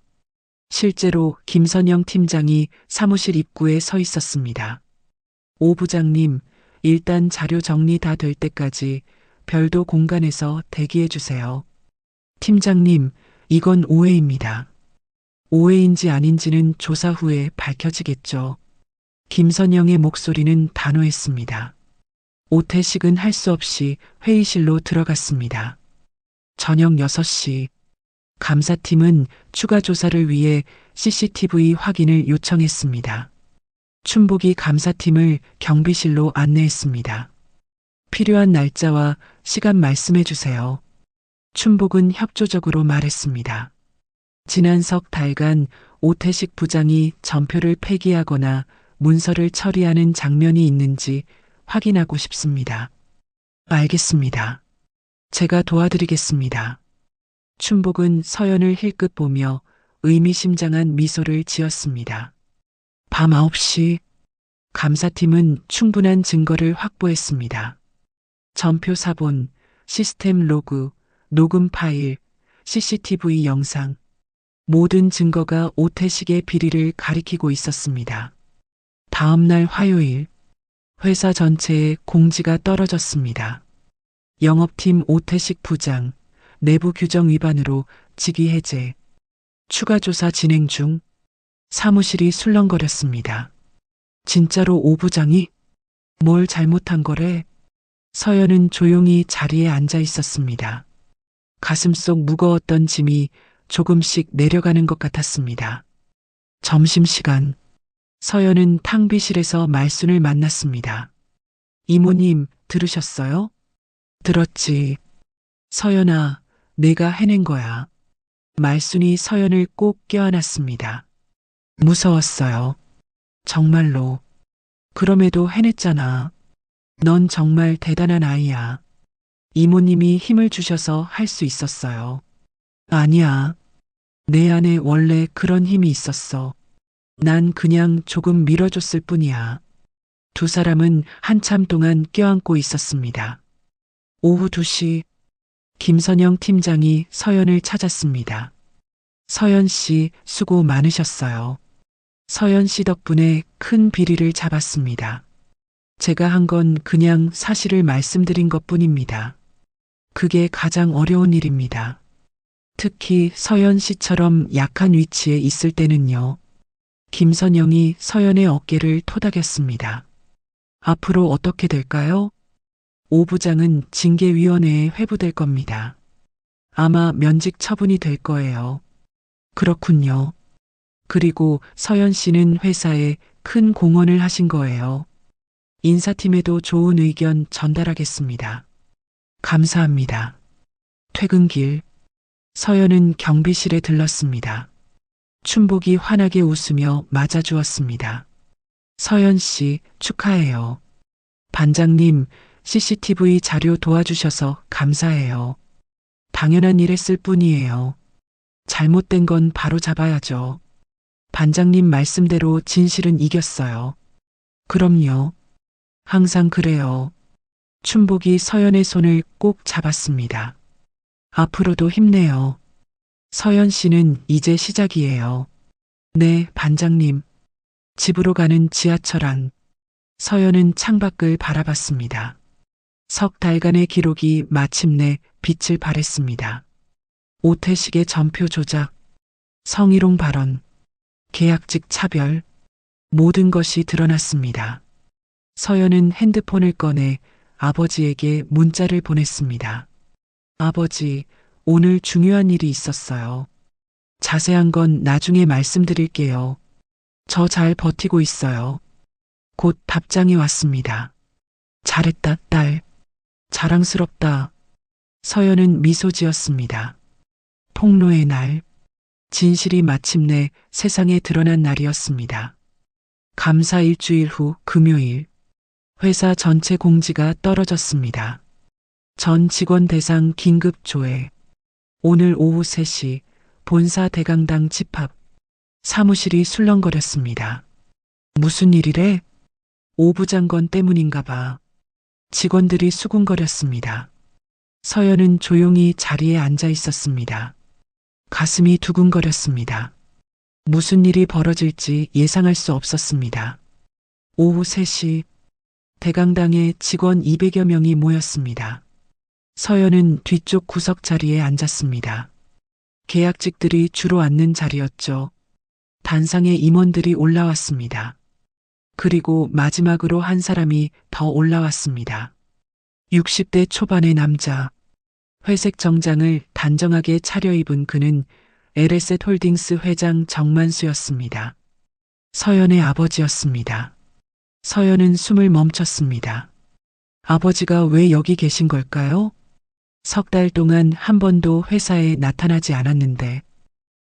실제로 김선영 팀장이 사무실 입구에 서 있었습니다. 오 부장님, 일단 자료 정리 다 될 때까지 별도 공간에서 대기해 주세요. 팀장님, 이건 오해입니다. 오해인지 아닌지는 조사 후에 밝혀지겠죠. 김선영의 목소리는 단호했습니다. 오태식은 할 수 없이 회의실로 들어갔습니다. 저녁 6시 감사팀은 추가 조사를 위해 CCTV 확인을 요청했습니다. 춘복이 감사팀을 경비실로 안내했습니다. 필요한 날짜와 시간 말씀해 주세요. 춘복은 협조적으로 말했습니다. 지난 석 달간 오태식 부장이 전표를 폐기하거나 문서를 처리하는 장면이 있는지 확인하고 싶습니다. 알겠습니다. 제가 도와드리겠습니다. 춘복은 서연을 힐끗 보며 의미심장한 미소를 지었습니다. 밤 9시 감사팀은 충분한 증거를 확보했습니다. 전표 사본, 시스템 로그, 녹음 파일, CCTV 영상, 모든 증거가 오태식의 비리를 가리키고 있었습니다. 다음 날 화요일, 회사 전체에 공지가 떨어졌습니다. 영업팀 오태식 부장, 내부 규정 위반으로 직위 해제, 추가 조사 진행 중. 사무실이 술렁거렸습니다. 진짜로 오 부장이? 뭘 잘못한 거래? 서연은 조용히 자리에 앉아 있었습니다. 가슴속 무거웠던 짐이 조금씩 내려가는 것 같았습니다. 점심시간, 서연은 탕비실에서 말순을 만났습니다. 이모님, 들으셨어요? 들었지. 서연아, 내가 해낸 거야. 말순이 서연을 꼭 껴안았습니다. 무서웠어요. 정말로. 그럼에도 해냈잖아. 넌 정말 대단한 아이야. 이모님이 힘을 주셔서 할 수 있었어요. 아니야. 내 안에 원래 그런 힘이 있었어. 난 그냥 조금 밀어줬을 뿐이야. 두 사람은 한참 동안 껴안고 있었습니다. 오후 2시, 김선영 팀장이 서연을 찾았습니다. 서연 씨, 수고 많으셨어요. 서연 씨 덕분에 큰 비리를 잡았습니다. 제가 한 건 그냥 사실을 말씀드린 것 뿐입니다. 그게 가장 어려운 일입니다. 특히 서연 씨처럼 약한 위치에 있을 때는요. 김선영이 서연의 어깨를 토닥였습니다. 앞으로 어떻게 될까요? 오 부장은 징계위원회에 회부될 겁니다. 아마 면직 처분이 될 거예요. 그렇군요. 그리고 서연 씨는 회사에 큰 공헌을 하신 거예요. 인사팀에도 좋은 의견 전달하겠습니다. 감사합니다. 퇴근길, 서연은 경비실에 들렀습니다. 춘복이 환하게 웃으며 맞아주었습니다. 서연 씨, 축하해요. 반장님, CCTV 자료 도와주셔서 감사해요. 당연한 일 했을 뿐이에요. 잘못된 건 바로 잡아야죠. 반장님 말씀대로 진실은 이겼어요. 그럼요. 항상 그래요. 춘복이 서연의 손을 꼭 잡았습니다. 앞으로도 힘내요. 서연 씨는 이제 시작이에요. 네, 반장님. 집으로 가는 지하철 안. 서연은 창밖을 바라봤습니다. 석 달간의 기록이 마침내 빛을 발했습니다. 오태식의 전표 조작, 성희롱 발언, 계약직 차별, 모든 것이 드러났습니다. 서연은 핸드폰을 꺼내 아버지에게 문자를 보냈습니다. 아버지, 오늘 중요한 일이 있었어요. 자세한 건 나중에 말씀드릴게요. 저 잘 버티고 있어요. 곧 답장이 왔습니다. 잘했다, 딸. 자랑스럽다. 서연은 미소 지었습니다. 폭로의 날. 진실이 마침내 세상에 드러난 날이었습니다. 감사 일주일 후 금요일. 회사 전체 공지가 떨어졌습니다. 전 직원 대상 긴급 조회. 오늘 오후 3시 본사 대강당 집 앞. 사무실이 술렁거렸습니다. 무슨 일이래? 오 부장건 때문인가 봐. 직원들이 수군거렸습니다. 서연은 조용히 자리에 앉아 있었습니다. 가슴이 두근거렸습니다. 무슨 일이 벌어질지 예상할 수 없었습니다. 오후 3시 대강당에 직원 200여 명이 모였습니다. 서연은 뒤쪽 구석 자리에 앉았습니다. 계약직들이 주로 앉는 자리였죠. 단상에 임원들이 올라왔습니다. 그리고 마지막으로 한 사람이 더 올라왔습니다. 60대 초반의 남자. 회색 정장을 단정하게 차려입은 그는 LSZ 홀딩스 회장 정만수였습니다. 서연의 아버지였습니다. 서연은 숨을 멈췄습니다. 아버지가 왜 여기 계신 걸까요? 석 달 동안 한 번도 회사에 나타나지 않았는데.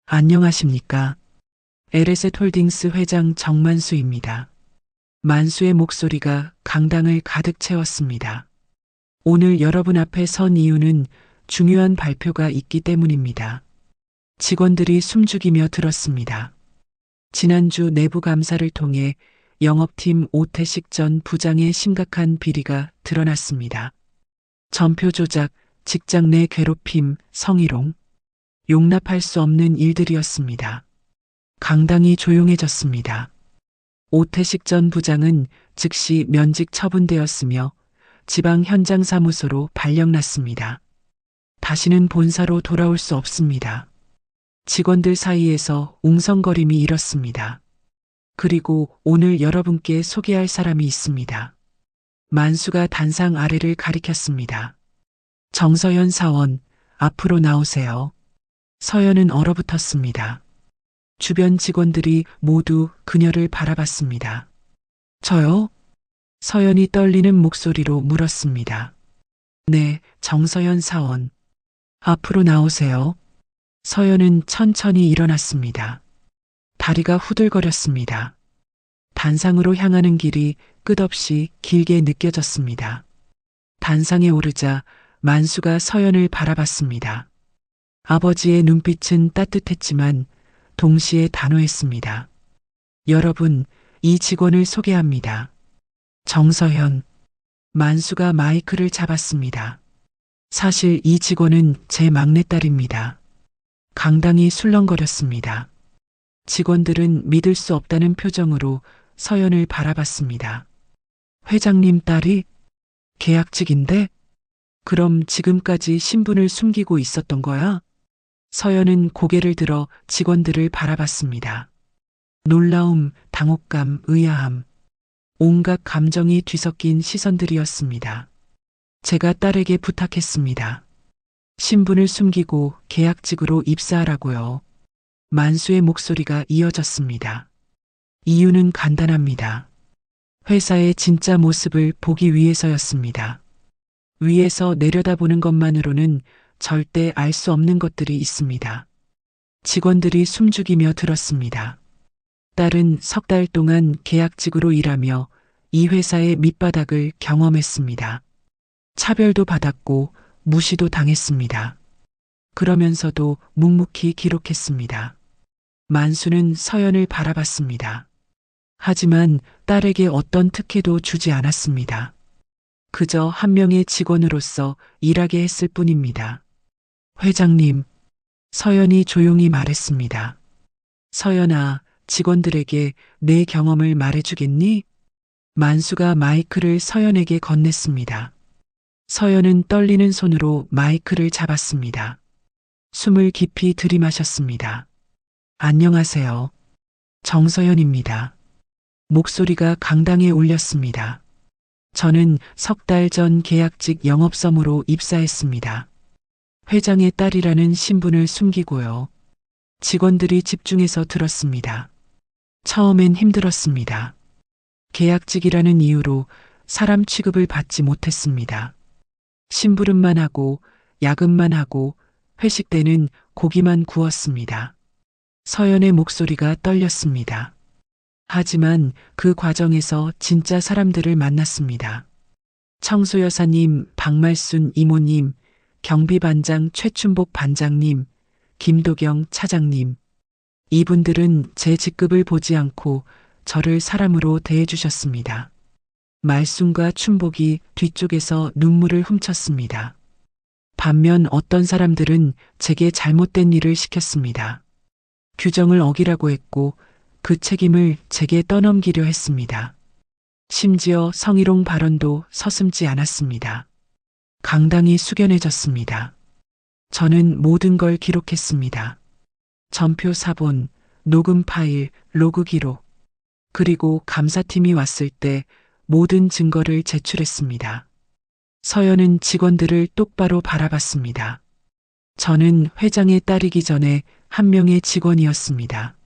안녕하십니까? LSZ 홀딩스 회장 정만수입니다. 만수의 목소리가 강당을 가득 채웠습니다. 오늘 여러분 앞에 선 이유는 중요한 발표가 있기 때문입니다. 직원들이 숨죽이며 들었습니다. 지난주 내부 감사를 통해 영업팀 오태식 전 부장의 심각한 비리가 드러났습니다. 전표 조작, 직장 내 괴롭힘, 성희롱. 용납할 수 없는 일들이었습니다. 강당이 조용해졌습니다. 오태식 전 부장은 즉시 면직 처분되었으며 지방 현장 사무소로 발령났습니다. 다시는 본사로 돌아올 수 없습니다. 직원들 사이에서 웅성거림이 일었습니다. 그리고 오늘 여러분께 소개할 사람이 있습니다. 만수가 단상 아래를 가리켰습니다. 정서연 사원, 앞으로 나오세요. 서연은 얼어붙었습니다. 주변 직원들이 모두 그녀를 바라봤습니다. 저요? 서연이 떨리는 목소리로 물었습니다. 네, 정서연 사원. 앞으로 나오세요. 서연은 천천히 일어났습니다. 다리가 후들거렸습니다. 단상으로 향하는 길이 끝없이 길게 느껴졌습니다. 단상에 오르자 만수가 서연을 바라봤습니다. 아버지의 눈빛은 따뜻했지만 동시에 단호했습니다. 여러분, 이 직원을 소개합니다. 정서현. 만수가 마이크를 잡았습니다. 사실 이 직원은 제 막내딸입니다. 강당이 술렁거렸습니다. 직원들은 믿을 수 없다는 표정으로 서연을 바라봤습니다. 회장님 딸이 계약직인데? 그럼 지금까지 신분을 숨기고 있었던 거야? 서연은 고개를 들어 직원들을 바라봤습니다. 놀라움, 당혹감, 의아함, 온갖 감정이 뒤섞인 시선들이었습니다. 제가 딸에게 부탁했습니다. 신분을 숨기고 계약직으로 입사하라고요. 만수의 목소리가 이어졌습니다. 이유는 간단합니다. 회사의 진짜 모습을 보기 위해서였습니다. 위에서 내려다보는 것만으로는 절대 알 수 없는 것들이 있습니다. 직원들이 숨죽이며 들었습니다. 딸은 3달 동안 계약직으로 일하며 이 회사의 밑바닥을 경험했습니다. 차별도 받았고 무시도 당했습니다. 그러면서도 묵묵히 기록했습니다. 만수는 서연을 바라봤습니다. 하지만 딸에게 어떤 특혜도 주지 않았습니다. 그저 한 명의 직원으로서 일하게 했을 뿐입니다. 회장님, 서연이 조용히 말했습니다. 서연아, 직원들에게 내 경험을 말해주겠니? 만수가 마이크를 서연에게 건넸습니다. 서연은 떨리는 손으로 마이크를 잡았습니다. 숨을 깊이 들이마셨습니다. 안녕하세요. 정서연입니다. 목소리가 강당에 울렸습니다. 저는 3달 전 계약직 영업섬으로 입사했습니다. 회장의 딸이라는 신분을 숨기고요. 직원들이 집중해서 들었습니다. 처음엔 힘들었습니다. 계약직이라는 이유로 사람 취급을 받지 못했습니다. 심부름만 하고 야근만 하고 회식 때는 고기만 구웠습니다. 서연의 목소리가 떨렸습니다. 하지만 그 과정에서 진짜 사람들을 만났습니다. 청소여사님, 박말순 이모님, 경비반장 최춘복 반장님, 김도경 차장님. 이분들은 제 직급을 보지 않고 저를 사람으로 대해주셨습니다. 말순과 춘복이 뒤쪽에서 눈물을 훔쳤습니다. 반면 어떤 사람들은 제게 잘못된 일을 시켰습니다. 규정을 어기라고 했고 그 책임을 제게 떠넘기려 했습니다. 심지어 성희롱 발언도 서슴지 않았습니다. 강당이 숙연해졌습니다. 저는 모든 걸 기록했습니다. 전표 사본, 녹음 파일, 로그 기록. 그리고 감사팀이 왔을 때 모든 증거를 제출했습니다. 서연은 직원들을 똑바로 바라봤습니다. 저는 회장의 딸이기 전에 한 명의 직원이었습니다.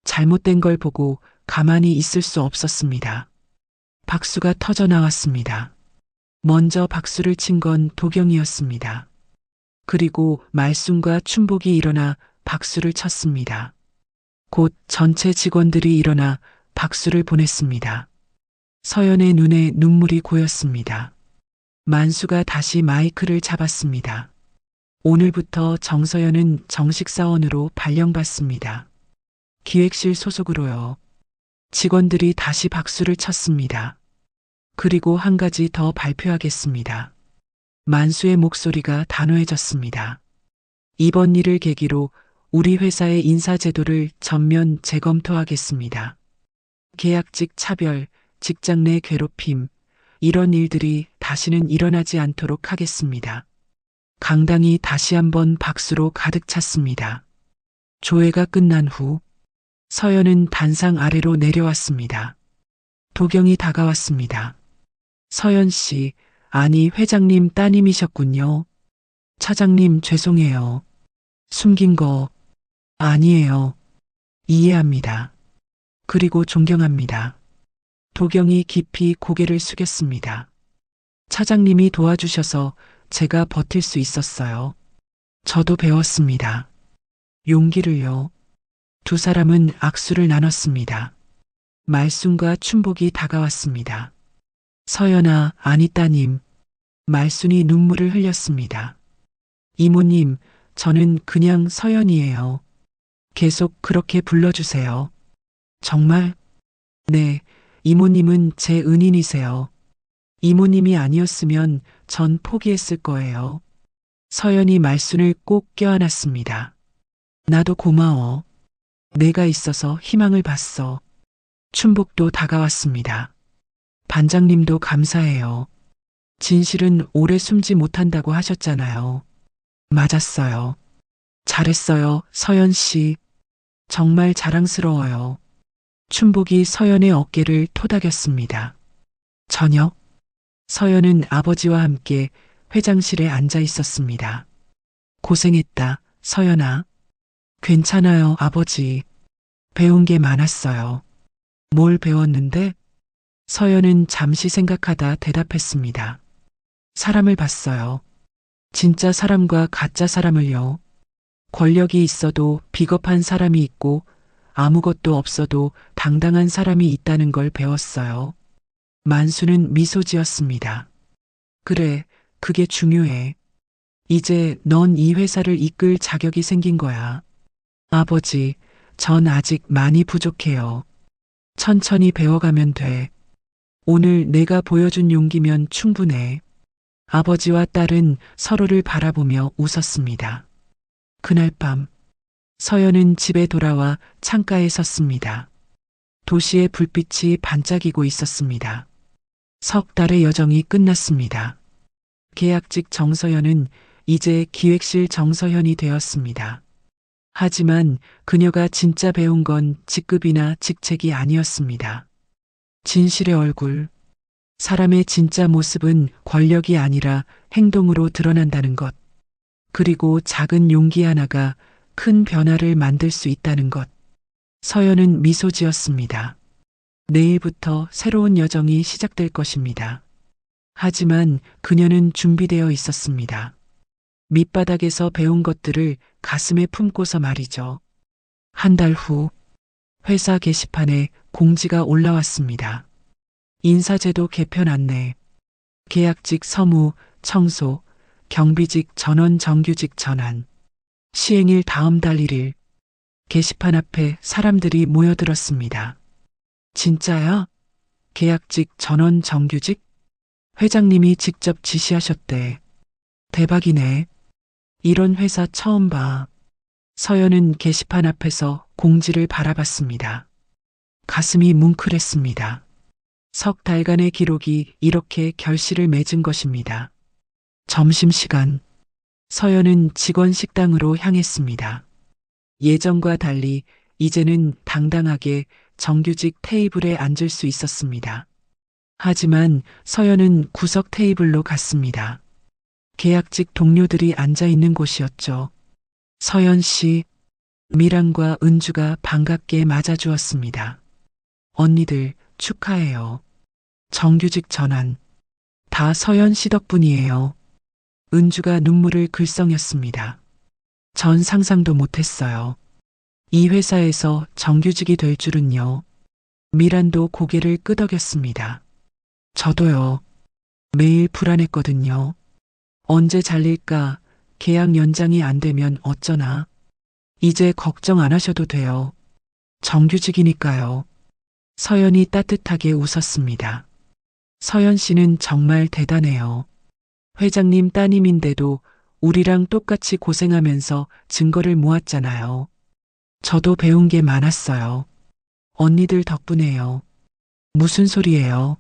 잘못된 걸 보고 가만히 있을 수 없었습니다. 박수가 터져 나왔습니다. 먼저 박수를 친 건 도경이었습니다. 그리고 말순과 춘복이 일어나 박수를 쳤습니다. 곧 전체 직원들이 일어나 박수를 보냈습니다. 서연의 눈에 눈물이 고였습니다. 만수가 다시 마이크를 잡았습니다. 오늘부터 정서연은 정식 사원으로 발령받습니다. 기획실 소속으로요. 직원들이 다시 박수를 쳤습니다. 그리고 한 가지 더 발표하겠습니다. 만수의 목소리가 단호해졌습니다. 이번 일을 계기로 우리 회사의 인사제도를 전면 재검토하겠습니다. 계약직 차별, 직장 내 괴롭힘, 이런 일들이 다시는 일어나지 않도록 하겠습니다. 강당이 다시 한번 박수로 가득 찼습니다. 조회가 끝난 후 서연은 단상 아래로 내려왔습니다. 도경이 다가왔습니다. 서연 씨, 아니 회장님 따님이셨군요. 차장님 죄송해요. 숨긴 거 아니에요. 이해합니다. 그리고 존경합니다. 도경이 깊이 고개를 숙였습니다. 차장님이 도와주셔서 제가 버틸 수 있었어요. 저도 배웠습니다. 용기를요. 두 사람은 악수를 나눴습니다. 말순과 춘복이 다가왔습니다. 서연아, 아니 따님. 말순이 눈물을 흘렸습니다. 이모님, 저는 그냥 서연이에요. 계속 그렇게 불러주세요. 정말? 네, 이모님은 제 은인이세요. 이모님이 아니었으면 전 포기했을 거예요. 서연이 말순을 꼭 껴안았습니다. 나도 고마워. 내가 있어서 희망을 봤어. 춘복도 다가왔습니다. 반장님도 감사해요. 진실은 오래 숨지 못한다고 하셨잖아요. 맞았어요. 잘했어요, 서연 씨. 정말 자랑스러워요. 춘복이 서연의 어깨를 토닥였습니다. 저녁, 서연은 아버지와 함께 회장실에 앉아 있었습니다. 고생했다, 서연아. 괜찮아요, 아버지. 배운 게 많았어요. 뭘 배웠는데? 서연은 잠시 생각하다 대답했습니다. 사람을 봤어요. 진짜 사람과 가짜 사람을요. 권력이 있어도 비겁한 사람이 있고 아무것도 없어도 당당한 사람이 있다는 걸 배웠어요. 만수는 미소 지었습니다. 그래, 그게 중요해. 이제 넌 이 회사를 이끌 자격이 생긴 거야. 아버지, 전 아직 많이 부족해요. 천천히 배워가면 돼. 오늘 내가 보여준 용기면 충분해. 아버지와 딸은 서로를 바라보며 웃었습니다. 그날 밤, 서연은 집에 돌아와 창가에 섰습니다. 도시의 불빛이 반짝이고 있었습니다. 석 달의 여정이 끝났습니다. 계약직 정서연은 이제 기획실 정서연이 되었습니다. 하지만 그녀가 진짜 배운 건 직급이나 직책이 아니었습니다. 진실의 얼굴, 사람의 진짜 모습은 권력이 아니라 행동으로 드러난다는 것. 그리고 작은 용기 하나가 큰 변화를 만들 수 있다는 것. 서연은 미소 지었습니다. 내일부터 새로운 여정이 시작될 것입니다. 하지만 그녀는 준비되어 있었습니다. 밑바닥에서 배운 것들을 가슴에 품고서 말이죠. 한 달 후, 회사 게시판에 공지가 올라왔습니다. 인사제도 개편 안내, 계약직 서무, 청소, 경비직 전원 정규직 전환, 시행일 다음 달 1일, 게시판 앞에 사람들이 모여들었습니다. 진짜야? 계약직 전원 정규직? 회장님이 직접 지시하셨대. 대박이네. 이런 회사 처음 봐. 서연은 게시판 앞에서 공지를 바라봤습니다. 가슴이 뭉클했습니다. 석 달간의 기록이 이렇게 결실을 맺은 것입니다. 점심시간, 서연은 직원 식당으로 향했습니다. 예전과 달리 이제는 당당하게 정규직 테이블에 앉을 수 있었습니다. 하지만 서연은 구석 테이블로 갔습니다. 계약직 동료들이 앉아 있는 곳이었죠. 서연 씨, 미란과 은주가 반갑게 맞아주었습니다. 언니들 축하해요. 정규직 전환. 다 서연 씨 덕분이에요. 은주가 눈물을 글썽였습니다. 전 상상도 못했어요. 이 회사에서 정규직이 될 줄은요. 미란도 고개를 끄덕였습니다. 저도요. 매일 불안했거든요. 언제 잘릴까? 계약 연장이 안 되면 어쩌나? 이제 걱정 안 하셔도 돼요. 정규직이니까요. 서연이 따뜻하게 웃었습니다. 서연 씨는 정말 대단해요. 회장님 따님인데도 우리랑 똑같이 고생하면서 증거를 모았잖아요. 저도 배운 게 많았어요. 언니들 덕분에요. 무슨 소리예요?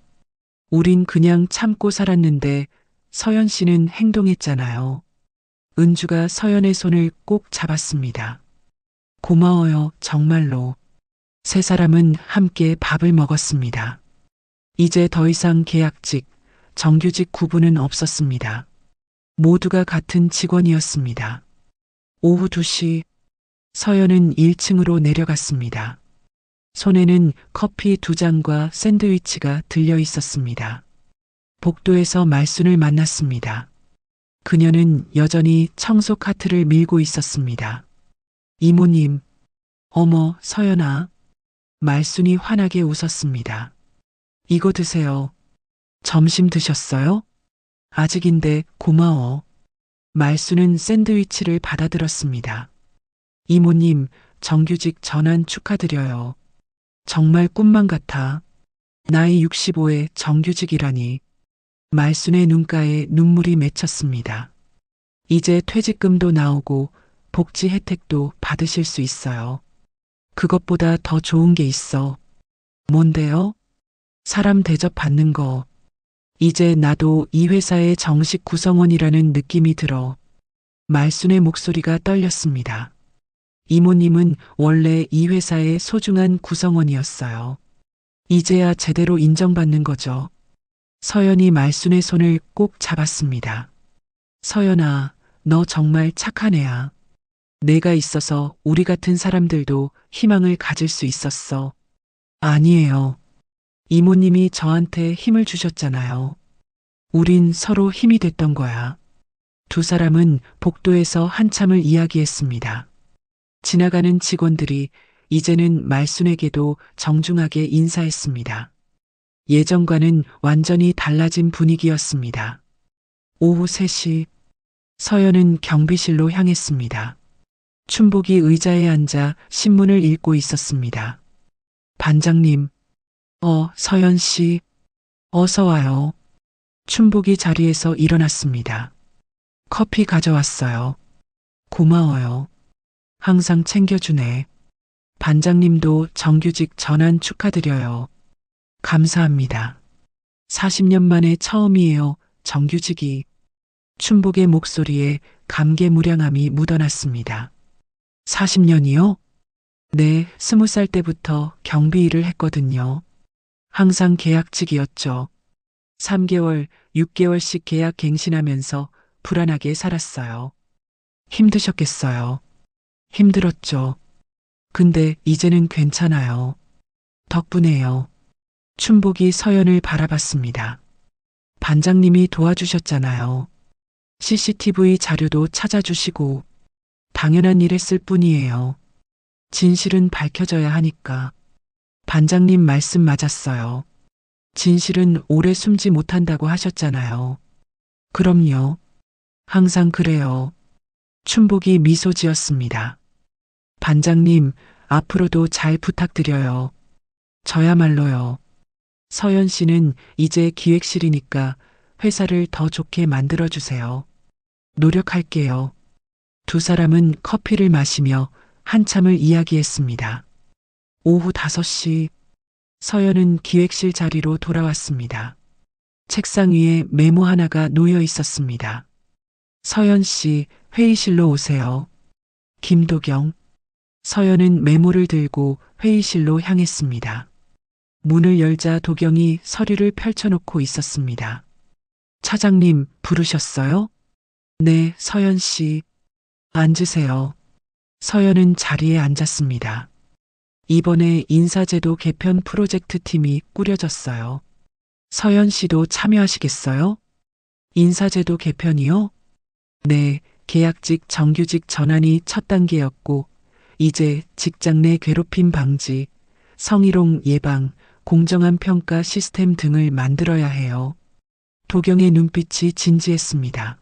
우린 그냥 참고 살았는데 서연 씨는 행동했잖아요. 은주가 서연의 손을 꼭 잡았습니다. 고마워요, 정말로. 세 사람은 함께 밥을 먹었습니다. 이제 더 이상 계약직, 정규직 구분은 없었습니다. 모두가 같은 직원이었습니다. 오후 2시 서연은 1층으로 내려갔습니다. 손에는 커피 2잔과 샌드위치가 들려 있었습니다. 복도에서 말순을 만났습니다. 그녀는 여전히 청소 카트를 밀고 있었습니다. 이모님, 어머, 서연아. 말순이 환하게 웃었습니다. 이거 드세요. 점심 드셨어요? 아직인데 고마워. 말순은 샌드위치를 받아들었습니다. 이모님, 정규직 전환 축하드려요. 정말 꿈만 같아. 나이 65에 정규직이라니. 말순의 눈가에 눈물이 맺혔습니다. 이제 퇴직금도 나오고 복지 혜택도 받으실 수 있어요. 그것보다 더 좋은 게 있어. 뭔데요? 사람 대접 받는 거. 이제 나도 이 회사의 정식 구성원이라는 느낌이 들어. 말순의 목소리가 떨렸습니다. 이모님은 원래 이 회사의 소중한 구성원이었어요. 이제야 제대로 인정받는 거죠. 서연이 말순의 손을 꼭 잡았습니다. 서연아, 너 정말 착한 애야. 내가 있어서 우리 같은 사람들도 희망을 가질 수 있었어. 아니에요. 이모님이 저한테 힘을 주셨잖아요. 우린 서로 힘이 됐던 거야. 두 사람은 복도에서 한참을 이야기했습니다. 지나가는 직원들이 이제는 말순에게도 정중하게 인사했습니다. 예전과는 완전히 달라진 분위기였습니다. 오후 3시, 서연은 경비실로 향했습니다. 춘복이 의자에 앉아 신문을 읽고 있었습니다. 반장님, 서연 씨, 어서 와요. 춘복이 자리에서 일어났습니다. 커피 가져왔어요. 고마워요. 항상 챙겨주네. 반장님도 정규직 전환 축하드려요. 감사합니다. 40년 만에 처음이에요, 정규직이. 춘복의 목소리에 감개무량함이 묻어났습니다. 40년이요? 네, 20살 때부터 경비 일을 했거든요. 항상 계약직이었죠. 3개월, 6개월씩 계약 갱신하면서 불안하게 살았어요. 힘드셨겠어요. 힘들었죠. 근데 이제는 괜찮아요. 덕분에요. 춘복이 서연을 바라봤습니다. 반장님이 도와주셨잖아요. CCTV 자료도 찾아주시고 당연한 일 했을 뿐이에요. 진실은 밝혀져야 하니까. 반장님 말씀 맞았어요. 진실은 오래 숨지 못한다고 하셨잖아요. 그럼요. 항상 그래요. 춘복이 미소 지었습니다. 반장님, 앞으로도 잘 부탁드려요. 저야말로요. 서연 씨는 이제 기획실이니까 회사를 더 좋게 만들어주세요. 노력할게요. 두 사람은 커피를 마시며 한참을 이야기했습니다. 오후 5시, 서연은 기획실 자리로 돌아왔습니다. 책상 위에 메모 하나가 놓여 있었습니다. 서연 씨, 회의실로 오세요. 김도경. 서연은 메모를 들고 회의실로 향했습니다. 문을 열자 도경이 서류를 펼쳐놓고 있었습니다. 차장님, 부르셨어요? 네, 서연 씨. 앉으세요. 서연은 자리에 앉았습니다. 이번에 인사제도 개편 프로젝트 팀이 꾸려졌어요. 서연 씨도 참여하시겠어요? 인사제도 개편이요? 네, 계약직 정규직 전환이 첫 단계였고, 이제 직장 내 괴롭힘 방지, 성희롱 예방, 공정한 평가 시스템 등을 만들어야 해요. 도경의 눈빛이 진지했습니다.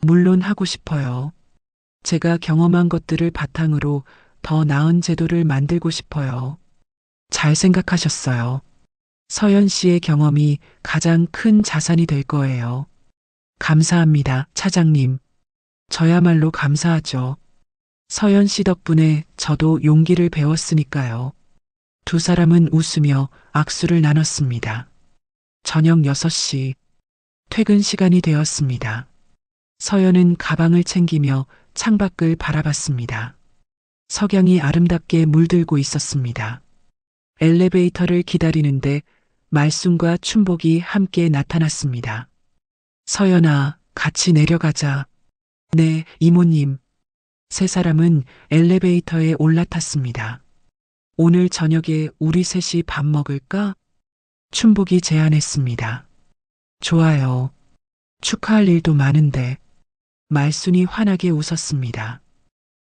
물론 하고 싶어요. 제가 경험한 것들을 바탕으로 더 나은 제도를 만들고 싶어요. 잘 생각하셨어요. 서연 씨의 경험이 가장 큰 자산이 될 거예요. 감사합니다, 차장님. 저야말로 감사하죠. 서연 씨 덕분에 저도 용기를 배웠으니까요. 두 사람은 웃으며 악수를 나눴습니다. 저녁 6시, 퇴근 시간이 되었습니다. 서연은 가방을 챙기며 창밖을 바라봤습니다. 석양이 아름답게 물들고 있었습니다. 엘리베이터를 기다리는데 말순과 춘복이 함께 나타났습니다. 서연아, 같이 내려가자. 네, 이모님. 세 사람은 엘리베이터에 올라탔습니다. 오늘 저녁에 우리 셋이 밥 먹을까? 춘복이 제안했습니다. 좋아요. 축하할 일도 많은데. 말순이 환하게 웃었습니다.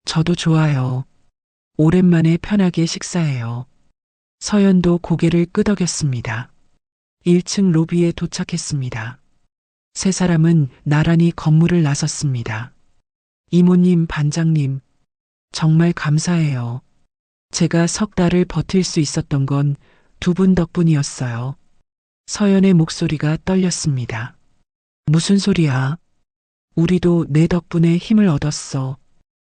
저도 좋아요. 오랜만에 편하게 식사해요. 서연도 고개를 끄덕였습니다. 1층 로비에 도착했습니다. 세 사람은 나란히 건물을 나섰습니다. 이모님, 반장님, 정말 감사해요. 제가 석 달을 버틸 수 있었던 건 두 분 덕분이었어요. 서연의 목소리가 떨렸습니다. 무슨 소리야? 우리도 내 덕분에 힘을 얻었어.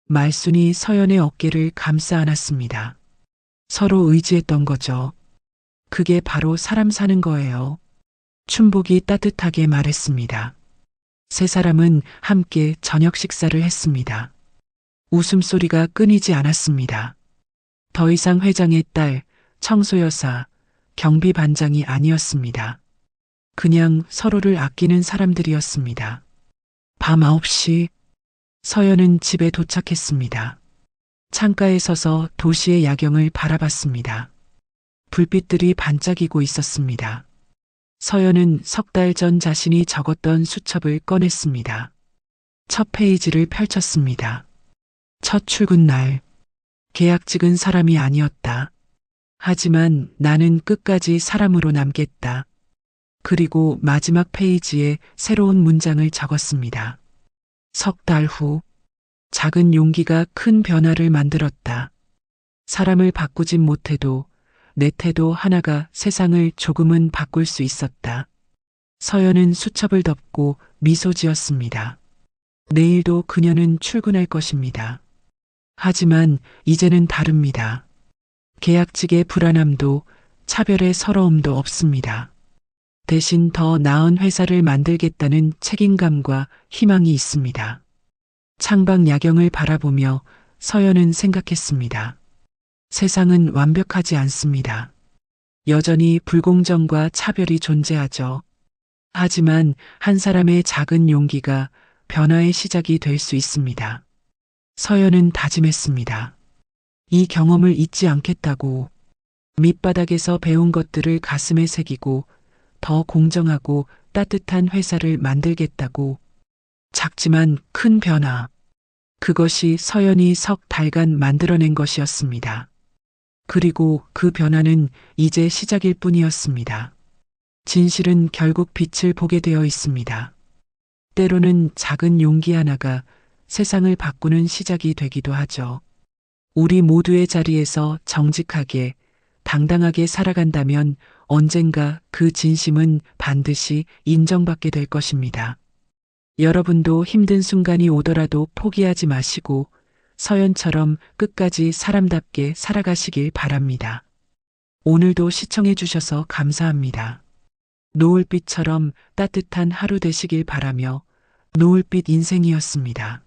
말순이 서연의 어깨를 감싸 안았습니다. 서로 의지했던 거죠. 그게 바로 사람 사는 거예요. 춘복이 따뜻하게 말했습니다. 세 사람은 함께 저녁 식사를 했습니다. 웃음소리가 끊이지 않았습니다. 더 이상 회장의 딸, 청소여사, 경비반장이 아니었습니다. 그냥 서로를 아끼는 사람들이었습니다. 밤 9시, 서연은 집에 도착했습니다. 창가에 서서 도시의 야경을 바라봤습니다. 불빛들이 반짝이고 있었습니다. 서연은 석 달 전 자신이 적었던 수첩을 꺼냈습니다. 첫 페이지를 펼쳤습니다. 첫 출근 날. 계약직은 사람이 아니었다. 하지만 나는 끝까지 사람으로 남겠다. 그리고 마지막 페이지에 새로운 문장을 적었습니다. 석 달 후, 작은 용기가 큰 변화를 만들었다. 사람을 바꾸진 못해도 내 태도 하나가 세상을 조금은 바꿀 수 있었다. 서연은 수첩을 덮고 미소 지었습니다. 내일도 그녀는 출근할 것입니다. 하지만 이제는 다릅니다. 계약직의 불안함도 차별의 서러움도 없습니다. 대신 더 나은 회사를 만들겠다는 책임감과 희망이 있습니다. 창밖 야경을 바라보며 서연은 생각했습니다. 세상은 완벽하지 않습니다. 여전히 불공정과 차별이 존재하죠. 하지만 한 사람의 작은 용기가 변화의 시작이 될 수 있습니다. 서연은 다짐했습니다. 이 경험을 잊지 않겠다고. 밑바닥에서 배운 것들을 가슴에 새기고 더 공정하고 따뜻한 회사를 만들겠다고. 작지만 큰 변화. 그것이 서연이 석 달간 만들어낸 것이었습니다. 그리고 그 변화는 이제 시작일 뿐이었습니다. 진실은 결국 빛을 보게 되어 있습니다. 때로는 작은 용기 하나가 세상을 바꾸는 시작이 되기도 하죠. 우리 모두의 자리에서 정직하게, 당당하게 살아간다면 언젠가 그 진심은 반드시 인정받게 될 것입니다. 여러분도 힘든 순간이 오더라도 포기하지 마시고 서연처럼 끝까지 사람답게 살아가시길 바랍니다. 오늘도 시청해 주셔서 감사합니다. 노을빛처럼 따뜻한 하루 되시길 바라며 노을빛 인생이었습니다.